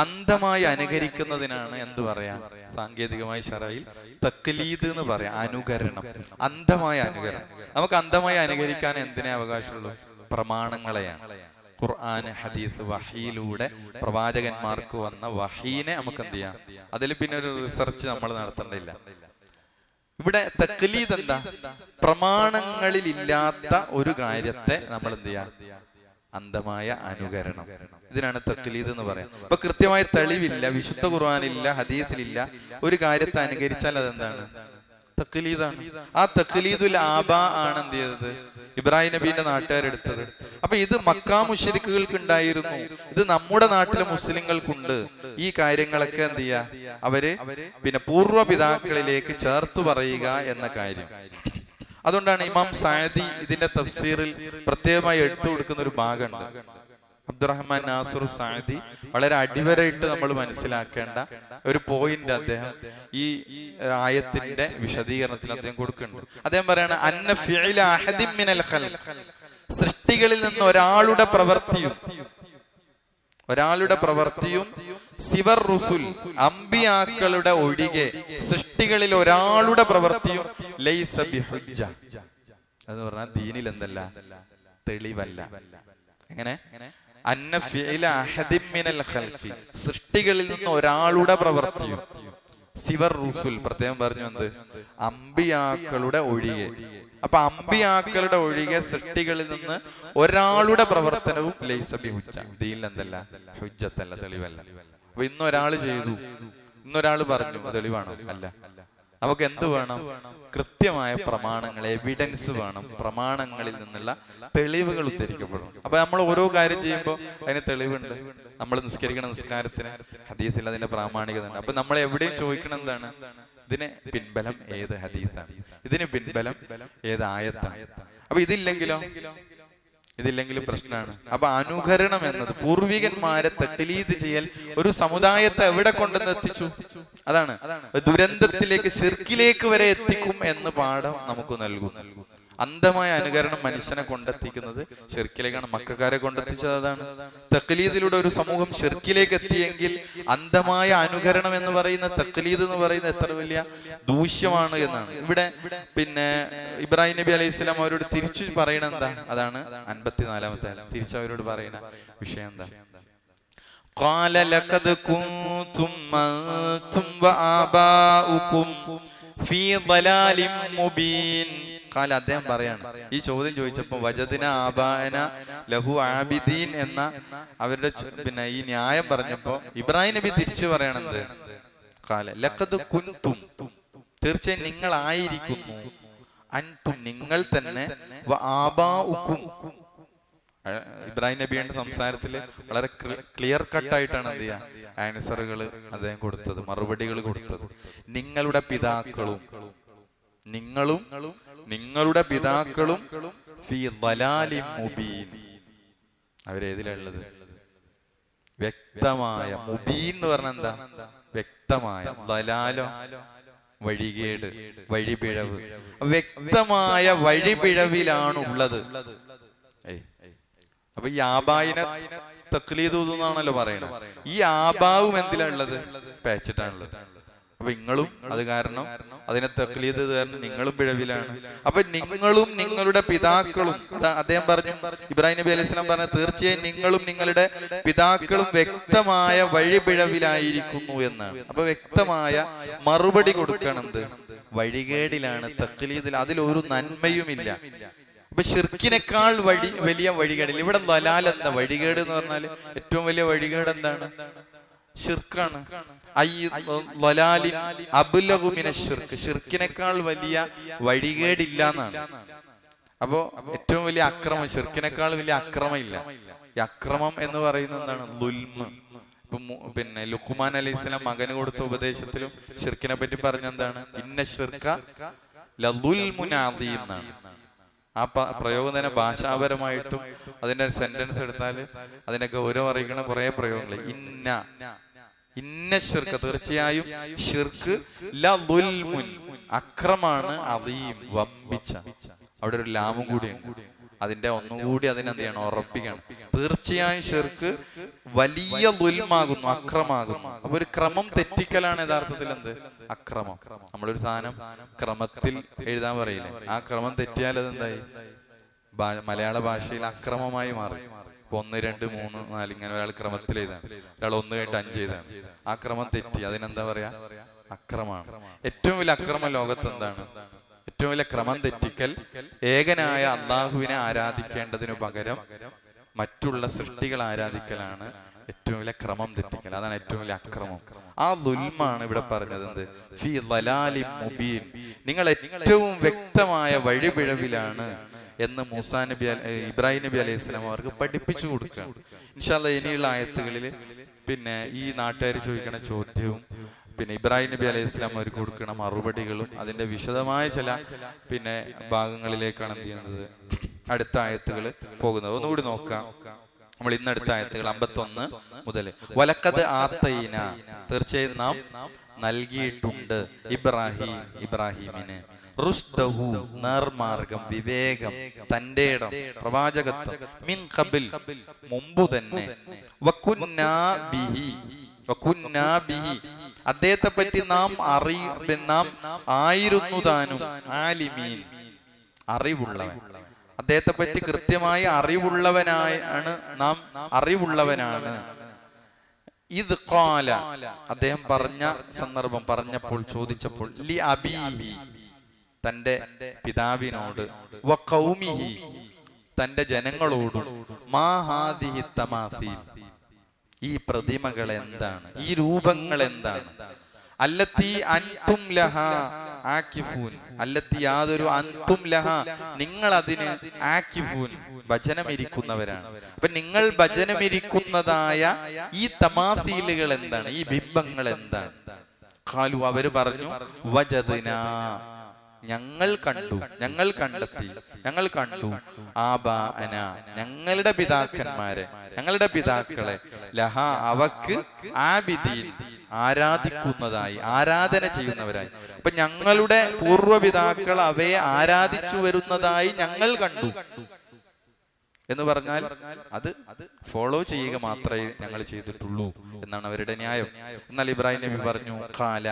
അന്ധമായി അനുകരിക്കുന്നതിനാണ് എന്ത് പറയാ, സാങ്കേതികമായി ശറയിൽ തഖ്ലീദ് എന്ന് പറയാം. അനുകരണം, അന്ധമായ അനുകരണം. നമുക്ക് അന്ധമായി അനുകരിക്കാൻ എന്തിനേ അവകാശമുള്ളൂ? പ്രമാണങ്ങളെയാണ്. ഖുർആൻ, ഹദീസ്, വഹീയിലൂടെ പ്രവാചകന്മാർക്ക് വന്ന വഹീനെ നമുക്ക് എന്ത് ചെയ്യാം? അതിൽ പിന്നെ ഒരു റിസർച്ച് നമ്മൾ നടത്തേണ്ടില്ല. ഇവിടെ തഖ്ലീദ് എന്താ? പ്രമാണങ്ങളിലില്ലാത്ത ഒരു കാര്യത്തെ നമ്മൾ എന്ത് ചെയ്യാം? അന്ധമായ അനുകരണം. ഇതിനാണ് തഖ്ലീദ് എന്ന് പറയാം. അപ്പൊ കൃത്യമായ തെളിവില്ല, വിശുദ്ധ ഖുർആനിലില്ല, ഹദീസിലില്ല, ഒരു കാര്യത്തെ അനുകരിച്ചാൽ അതെന്താണ്? തഖ്ലീദാണ്. ആ തഖ്ലീദുൽ ആബാ ആണ് എന്ത് ചെയ്തത്? ഇബ്രാഹിം നബീന്റെ നാട്ടുകാരെടുത്തത്. അപ്പൊ ഇത് മക്കാ മുശ്രിക്കുകൾക്ക് ഉണ്ടായിരുന്നു, ഇത് നമ്മുടെ നാട്ടിലെ മുസ്ലിങ്ങൾക്കുണ്ട്. ഈ കാര്യങ്ങളൊക്കെ എന്ത് ചെയ്യാ? അവര് പിന്നെ പൂർവ്വപിതാക്കളിലേക്ക് ചേർത്ത് പറയുക എന്ന കാര്യം. അതുകൊണ്ടാണ് ഇമാം സഅദി ഇതിന്റെ തഫ്സീറിൽ പ്രത്യേകമായി എടുത്തു കൊടുക്കുന്ന ഒരു ഭാഗമുണ്ട്. അബ്ദുറഹ്മാൻ നാസിർ സഅദി വളരെ അടിവരയിട്ട് നമ്മൾ മനസ്സിലാക്കേണ്ട ഒരു പോയിന്റ് അദ്ദേഹം ഈ ആയത്തിന്റെ വിശദീകരണത്തിൽ അദ്ദേഹം കൊടുക്കുന്നുണ്ട്. അദ്ദേഹം പറയാണ്, അന്ന ഫിഇല അഹദിൻ മിനൽ ഖൽഖ്, സൃഷ്ടികളിൽ നിന്ന് ഒരാളുടെ പ്രവൃത്തിയും സിവർ റുസുൽ, അംബിയാക്കളുടെ ഒഴികെ സൃഷ്ടികളിൽ ഒരാളുടെ പ്രവൃത്തിയും ലൈസ ബിഹുജ്ജ എന്ന് പറഞ്ഞാൽ ദീനിൽ എന്തല്ല? തെളിവല്ല. എങ്ങനെ? അന്ന ഫിഇല അഹദിൻ മിനൽ ഖൽഖി, സൃഷ്ടികളിൽ നിന്ന് ഒരാളുടെ പ്രവൃത്തിയും സിവർ റുസുൽ, പ്രത്യേകം പറഞ്ഞു എന്ത്? അംബിയാക്കളുടെ ഒഴികെ. അപ്പൊ അംബിയാക്കളുടെ ഒഴികെ സൃഷ്ടികളിൽ നിന്ന് ഒരാളുടെ പ്രവർത്തനവും ലൈസ ബിഹുജ്ജ, ദീനിൽ എന്തല്ല? ഹുജ്ജത്തല്ല, തെളിവല്ല. അപ്പൊ ഇന്നൊരാള് ചെയ്തു, ഇന്നൊരാള് പറഞ്ഞു, തെളിവാണോ? അല്ല. നമുക്ക് എന്ത് വേണം? കൃത്യമായ പ്രമാണങ്ങൾ, എവിഡൻസ് വേണം. പ്രമാണങ്ങളിൽ നിന്നുള്ള തെളിവുകൾ ഉദ്ധരിക്കപ്പെടണം. അപ്പൊ നമ്മൾ ഓരോ കാര്യം ചെയ്യുമ്പോൾ അതിന് തെളിവുണ്ട്. നമ്മൾ നിസ്കരിക്കണം, നിസ്കാരത്തിന് ഹദീസിൽ അതിന്റെ പ്രാമാണികത ഉണ്ട്. അപ്പൊ നമ്മൾ എവിടെയും ചോദിക്കണം എന്താണ്? ഇതിന് പിൻബലം ഏത് ഹദീസാണ്, ഇതിന് പിൻബലം ഏത് ആയത്താണ്. അപ്പൊ ഇതില്ലെങ്കിലും പ്രശ്നമാണ്. അപ്പൊ അനുകരണം എന്നത്, പൂർവികന്മാരെ തഖ്ലീദ് ചെയ്യൽ ഒരു സമുദായത്തെ എവിടെ കൊണ്ടുവന്ന് എത്തിച്ചു? അതാണ് ദുരന്തത്തിലേക്ക്, ശിർക്കിലേക്ക് വരെ എത്തിക്കും എന്ന് പാഠം നമുക്ക് നൽകുന്നു. അന്ധമായ അനുകരണം മനുഷ്യനെ കൊണ്ടെത്തിക്കുന്നത് ശിർക്കിലേക്കാണ്. മക്കക്കാരെ കൊണ്ടെത്തിച്ചത് അതാണ്. തഖ്ലീദിലൂടെ ഒരു സമൂഹം ശിർക്കിലേക്ക് എത്തിയെങ്കിൽ അന്ധമായ അനുകരണം എന്ന് പറയുന്ന, തഖ്ലീദ് എന്ന് പറയുന്നത് എത്ര വലിയ ദൂഷ്യമാണ് എന്നാണ്. ഇവിടെ പിന്നെ ഇബ്രാഹിം നബി അലൈഹി സ്വലാം അവരോട് തിരിച്ചു പറയണ എന്താ? അതാണ് 54-ാമത്തെ തിരിച്ചു അവരോട് പറയുന്ന വിഷയം എന്താ? ഖാല ലഖദ് കുൻതും അൻതും വആബാഉകും ഫീ ളലാലിൻ മുബീൻ. അദ്ദേഹം പറയാണ്, ഈ ചോദ്യം ചോദിച്ചപ്പോ വജദ്ന ആബാഅന ലഹു ആബിദീൻ എന്ന അവരുടെ പിന്നെ ഈ ന്യായം പറഞ്ഞപ്പോ ഇബ്രാഹിം നബി തിരിച്ചു പറയണത്, ഖാല ലഖദ് കുൻതും, തീർച്ചയായും നിങ്ങളായിരിക്കുന്നു, അൻതും നിങ്ങൾ തന്നെ, വആബാഉകും. ഇബ്രാഹിം നബിയുടെ സംസാരത്തില് വളരെ ക്ലിയർ കട്ടായിട്ടാണ് എന്ത് ചെയ്യാ ആൻസറുകൾ അദ്ദേഹം കൊടുത്തത്, മറുപടികൾ കൊടുത്തത്. നിങ്ങളുടെ പിതാക്കളും ഫീ ളലാലിൻ മുബീൻ, അവരേതിലുള്ളത്? വ്യക്തമായ. മുബീൻ എന്ന് പറഞ്ഞ എന്താ? വ്യക്തമായ. ളലാലോ വഴികേട്, വഴിപിഴവ്. വ്യക്തമായ വഴിപിഴവിലാണ് ഉള്ളത്. അപ്പൊ ഈ ആബായിനെ തഖ്ലീദ് എന്നാണല്ലോ പറയണത്. ഈ ആബാവും എന്തിലാണുള്ളത്? പേച്ചിട്ടാണുള്ളത്. അപ്പൊ നിങ്ങളും അത് കാരണം, അതിനെ തഖ്ലീദ് കാരണം നിങ്ങളും പിഴവിലാണ്. അപ്പൊ നിങ്ങളും നിങ്ങളുടെ പിതാക്കളും, അദ്ദേഹം പറഞ്ഞു, ഇബ്രാഹിം നബി അലൈഹി സ്വലാം പറഞ്ഞു, തീർച്ചയായും നിങ്ങളും നിങ്ങളുടെ പിതാക്കളും വ്യക്തമായ വഴിപിഴവിലായിരിക്കുന്നു എന്നാണ്. അപ്പൊ വ്യക്തമായ മറുപടി കൊടുക്കണത് വഴികേടിലാണ്, തഖ്ലീദിൽ. അതിലൊരു നന്മയുമില്ല. അപ്പൊ ഷിർക്കിനേക്കാൾ വലിയ വഴികേടില്ല. ഇവിടെ ദലാൽ എന്താ വഴികേട് എന്ന് പറഞ്ഞാൽ ഏറ്റവും വലിയ വഴികേട് എന്താണ്? ഷിർക്കാണ്. ഷിർക്കിനേക്കാൾ വലിയ വഴികേടില്ല എന്നാണ്. അപ്പോ ഏറ്റവും വലിയ അക്രമം, ഷിർക്കിനേക്കാൾ വലിയ അക്രമം ഇല്ല. ഈ അക്രമം എന്ന് പറയുന്നത് എന്താണ്? ദുൽമ്. പിന്നെ ലുഖ്മാൻ അലൈഹിസ്സലാം മകന് കൊടുത്ത ഉപദേശത്തിലും ഷിർക്കിനെ പറ്റി പറഞ്ഞെന്താണ്? ഇന്ന ശിർക ലദുൽമുൻ അദീം എന്നാണ്. ആ പ്രയോഗം തന്നെ ഭാഷാപരമായിട്ടും അതിന്റെ സെന്റൻസ് എടുത്താൽ അതിനൊക്കെ ഓരോ അറിയിക്കണ കുറെ പ്രയോഗങ്ങൾ. ഇന്ന ശിർക്ക്, തീർച്ചയായും ഷിർക്ക് ലദുൽമുൻ, അക്രമാണ്, അദീം, വമ്പിച്ച. അവിടെ ഒരു ലാമും കൂടിയുണ്ട്. അതിന്റെ ഒന്നുകൂടി അതിനെന്ത് ചെയ്യണം? ഉറപ്പിക്കണം. തീർച്ചയായും ഷിർക്ക് വലിയ ദുൽമാകുന്നു, അക്രമാകുന്നു. അപ്പൊ ഒരു ക്രമം തെറ്റിക്കലാണ് യഥാർത്ഥത്തിൽ എന്ത്? അക്രമം. നമ്മളൊരു സാധനം ക്രമത്തിൽ എഴുതാൻ പറയില്ലേ? ആ ക്രമം തെറ്റിയാൽ അതെന്തായി? മലയാള ഭാഷയിൽ അക്രമമായി മാറി. ഇപ്പൊ 1, 2, 3, 4 ഇങ്ങനെ ഒരാൾ ക്രമത്തിൽ എഴുതാണ്, ഒരാൾ 1 കഴിഞ്ഞിട്ട് 5 എഴുതാണ്. ആ ക്രമം തെറ്റി, അതിനെന്താ പറയാ? അക്രമമാണ്. ഏറ്റവും വലിയ അക്രമം ലോകത്ത് എന്താണ്? ഏറ്റവും വലിയ ക്രമം തെറ്റിക്കൽ. ഏകനായ അള്ളാഹുവിനെ ആരാധിക്കേണ്ടതിനു പകരം മറ്റുള്ള സൃഷ്ടികൾ ആരാധിക്കലാണ് ഏറ്റവും വലിയ ക്രമം തെറ്റിക്കൽ. അതാണ് ഏറ്റവും വലിയ അക്രമം. ആ ദുൽമാണ് ഇവിടെ പറഞ്ഞത്. എന്ത്? ഫീ ദലാലിൻ മുബീൻ, നിങ്ങൾ ഏറ്റവും വ്യക്തമായ വഴിപിഴവിലാണ് എന്ന് ഇബ്രാഹിം നബി അലൈഹി സ്വലാം അവർക്ക് പഠിപ്പിച്ചു കൊടുക്കുക. ഇൻഷാ അല്ലാഹ് ഇനിയുള്ള ആയത്തുകളിൽ പിന്നെ ഈ നാട്ടുകാർ ചോദിക്കണ ചോദ്യവും പിന്നെ ഇബ്രാഹിം നബി അലൈഹി സ്വലാം അവർക്ക് കൊടുക്കണ മറുപടികളും അതിന്റെ വിശദമായ ചില പിന്നെ ഭാഗങ്ങളിലേക്കാണ് എന്ത് ചെയ്യുന്നത് അടുത്ത ആയത്തുകൾ പോകുന്നത്. ഒന്നുകൂടി നോക്കാം. നമ്മൾ ഇന്ന് അടുത്ത ആയത്തുകൾ 51 മുതൽ. വലഖദ് ആതൈന, തീർച്ചയായും നാം നൽകിയിട്ടുണ്ട് ഇബ്രാഹിമിന് റുഷ്ദഹു, നേർമാർഗം, വിവേകം, തന്റെ ഇടം, പ്രവാചകത്വം, മിൻ ഖബിൽ, മുമ്പു തന്നെ, വകുന്നാ ബിഹി, അദ്ദേഹത്തെ പറ്റി നാം ആയിരുന്നു താനും, ആലിമീൻ, അറിവുള്ളവൻ. അദ്ദേഹത്തെ പറ്റി കൃത്യമായി അറിവുള്ളവനാണ്. ഇത് ഖാല, അദ്ദേഹം പറഞ്ഞ സന്ദർഭം, ചോദിച്ചപ്പോൾ, ലി അബീഹി, തന്റെ പിതാവിനോട്, വ ഖൗമിഹി, തന്റെ ജനങ്ങളോടും, മാ ഹാദിഹി തമാസീൽ, ഈ പ്രതിമകൾ എന്താണ്, ഈ രൂപങ്ങൾ എന്താണ്, അല്ലത്തി അൻതും ലഹാ ആകിഫൂൻ, അല്ലത്തി യാതൊരു, അൻതും ലഹാ, നിങ്ങൾ അതിന്, ആകിഫൂൻ, ഭജനമിരിക്കുന്നവരാണ്. അപ്പൊ നിങ്ങൾ ഭജനമിരിക്കുന്നതായ ഈ തമാസീലുകൾ എന്താണ്, ഈ ബിംബങ്ങൾ എന്താണ്? ഖാലു, അവര് പറഞ്ഞു, വജദ്നാ, ഞങ്ങൾ കണ്ടെത്തി, ഞങ്ങൾ കണ്ടു, ആബാഅന, ഞങ്ങളുടെ പിതാക്കന്മാരെ, ഞങ്ങളുടെ പിതാക്കളെ, ലഹ, അവക്ക്, ആബിദീൻ, ആരാധിക്കുന്നതായി, ആരാധന ചെയ്യുന്നവരായി. അപ്പൊ ഞങ്ങളുടെ പൂർവ്വപിതാക്കൾ അവയെ ആരാധിച്ചു വരുന്നതായി ഞങ്ങൾ കണ്ടു എന്ന് പറഞ്ഞാൽ അത് ഫോളോ ചെയ്യുക മാത്രമേ ഞങ്ങൾ ചെയ്തിട്ടുള്ളൂ എന്നാണ് അവരുടെ ന്യായം. എന്നാൽ ഇബ്രാഹിം നബി പറഞ്ഞു, ഖാല,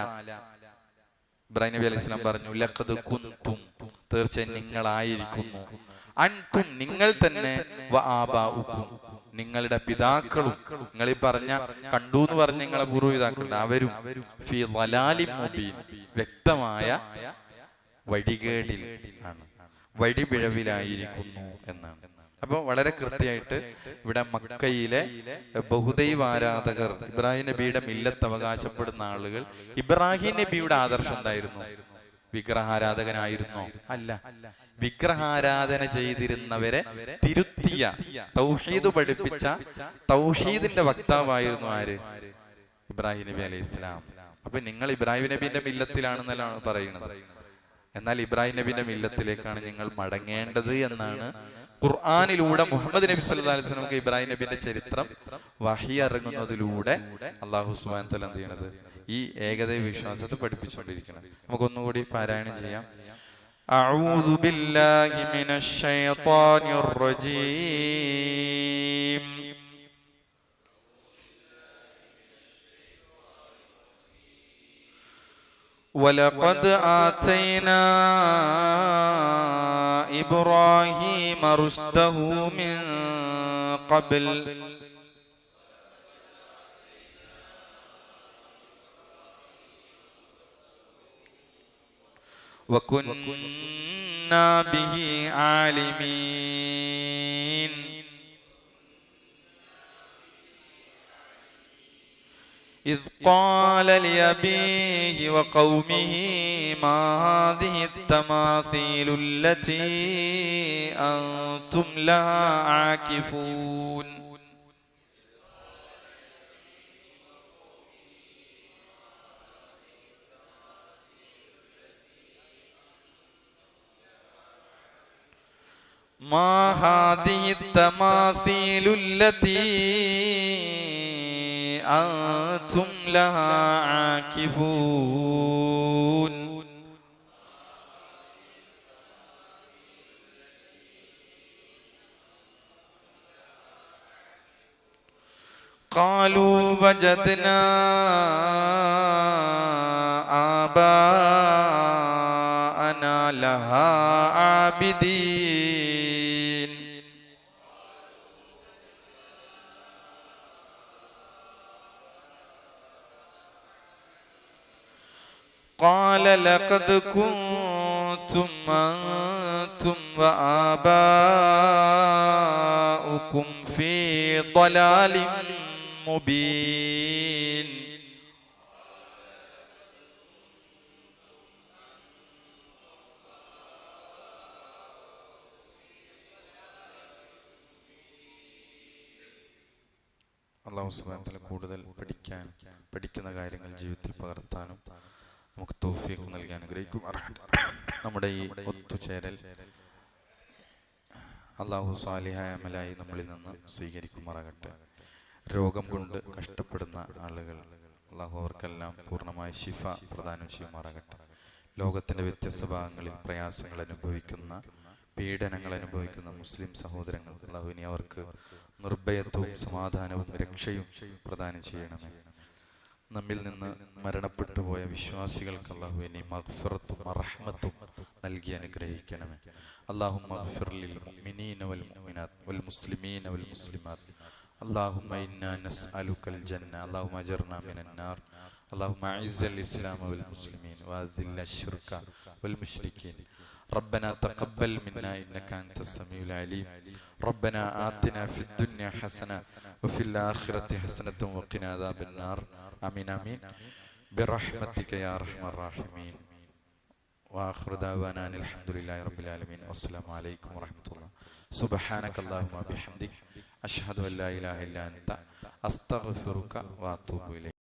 ഇബ്രാഹിം നബി അലൈഹി സ്വലാം പറഞ്ഞു, ലഖദ് കുൻതും, തീർച്ചയായും നിങ്ങളായിരിക്കുന്നു, അൻതും, നിങ്ങൾ തന്നെ, വ ആബാഉക്കും, നിങ്ങളുടെ പിതാക്കളും, നിങ്ങൾ ഈ കണ്ടു എന്ന് പറഞ്ഞ നിങ്ങളെ പൂർവ്വപിതാക്കളുണ്ട്, അവരും, ഫീ ദലാലിൻ മുബീൻ, വ്യക്തമായ വഴികേടിൽ ആണ്, വഴിപിഴവിലായിരിക്കുന്നു എന്നാണ്. അപ്പൊ വളരെ കൃത്യമായിട്ട് ഇവിടെ മക്കയിലെ ബഹുദൈവ ആരാധകർ, ഇബ്രാഹിം നബിയുടെ മില്ലത്ത് അവകാശപ്പെടുന്ന ആളുകൾ, ഇബ്രാഹിം നബിയുടെ ആദർശം എന്തായിരുന്നു? വിഗ്രഹാരാധകനായിരുന്നോ? അല്ല. വിഗ്രഹാരാധന ചെയ്തിരുന്നവരെ തിരുത്തിയ, തൗഹീദ് പഠിപ്പിച്ച, തൗഹീദിന്റെ വക്താവായിരുന്നു ആര്? ഇബ്രാഹിം നബി അലൈഹി സ്വലാം. അപ്പൊ നിങ്ങൾ ഇബ്രാഹിം നബിന്റെ മില്ലത്തിലാണെന്നല്ലാണ് പറയുന്നത്. എന്നാൽ ഇബ്രാഹിം നബിന്റെ മില്ലത്തിലേക്കാണ് നിങ്ങൾ മടങ്ങേണ്ടത് എന്നാണ് ഖുർആനിലൂടെ മുഹമ്മദ് നബി സല്ലല്ലാഹു അലൈഹി വസല്ലം ഇബ്രാഹിം നബിന്റെ ചരിത്രം വഹി ഇറങ്ങുന്നതിലൂടെ അല്ലാഹു സുബ്ഹാനഹു വ തആല എന്ത് ചെയ്യണത്? ഈ ഏകദൈവ വിശ്വാസത്തെ പഠിപ്പിച്ചുകൊണ്ടിരിക്കണം. നമുക്കൊന്നുകൂടി പാരായണം ചെയ്യാം. അഊദു ബില്ലാഹി മിനശ് ശൈത്വാനിർ റജീം. വലഖദ് ആതൈനാ ഇബ്രാഹീമ റുശ്ദഹു മിൻ ഖബ്ൽ വകുന്ന كنا به عالمين إذ قال لأبيه وقومه ما هذه التماثيل التي أنتم لها عاكفون ما هذه التماثيل التي أنتم لها عاكفون قالوا وجدنا آباءنا لها عابدين قال لقد كنتم أنتم وآباؤكم في ضلال مبين അല്ലാഹു സുബ്ഹാനഹു വ തആല കൂടുതൽ പഠിക്കുന്ന കാര്യങ്ങൾ ജീവിതത്തിൽ പകർത്താനും നമുക്ക് തൗഫീഖ് നൽകി അനുഗ്രഹിക്കുമാറാകട്ടെ. നമ്മുടെ ഈ ഒത്തുചേരൽ അല്ലാഹു സാലിഹായ അമലായി നമ്മളിൽ നിന്ന് സ്വീകരിക്കുമാറാകട്ടെ. രോഗം കൊണ്ട് കഷ്ടപ്പെടുന്ന ആളുകൾ അല്ലാഹു അവർക്കെല്ലാം പൂർണ്ണമായ ശിഫ പ്രദാനം ചെയ്യുമാറാകട്ടെ. ലോകത്തിന്റെ വ്യത്യസ്ത ഭാഗങ്ങളിൽ പ്രയാസങ്ങൾ അനുഭവിക്കുന്ന, പീഡനങ്ങൾ അനുഭവിക്കുന്ന മുസ്ലിം സഹോദരങ്ങൾ അല്ലാഹു ഇനി അവർക്ക് നിർഭയത്വവും സമാധാനവും രക്ഷയും പ്രദാനം ചെയ്യണമേ. നമ്മിൽ നിന്ന് മരണപ്പെട്ടു പോയ വിശ്വാസികൾക്ക് അല്ലാഹു ഇനി മഗ്ഫിറത്തും റഹ്മത്തും നൽകി അനുഗ്രഹിക്കണമേ. അല്ലാഹുമ്മ മഗ്ഫിർ ലിൽ മുഅ്മിനീന വൽ മുഅ്മിനാത്ത് വൽ മുസ്ലിമീന വൽ മുസ്ലിമാത്ത്. اللهم إنا نسألك الجنة اللهم أجرنا من النار اللهم أعز الإسلام والمسلمين وأذل الشرك والمشركين. ربنا تقبل منا إنك أنت السميع العليم. ربنا آتنا في الدنيا حسنة وفي الآخرة حسنة وقنا عذاب النار. آمين آمين برحمتك يا أرحم الراحمين. وآخر دعوانا الحمد لله رب العالمين والسلام عليكم ورحمة الله. سبحانك اللهم وبحمدك أشهد أن لا إله إلا أنت أستغفرك وأتوب إليك.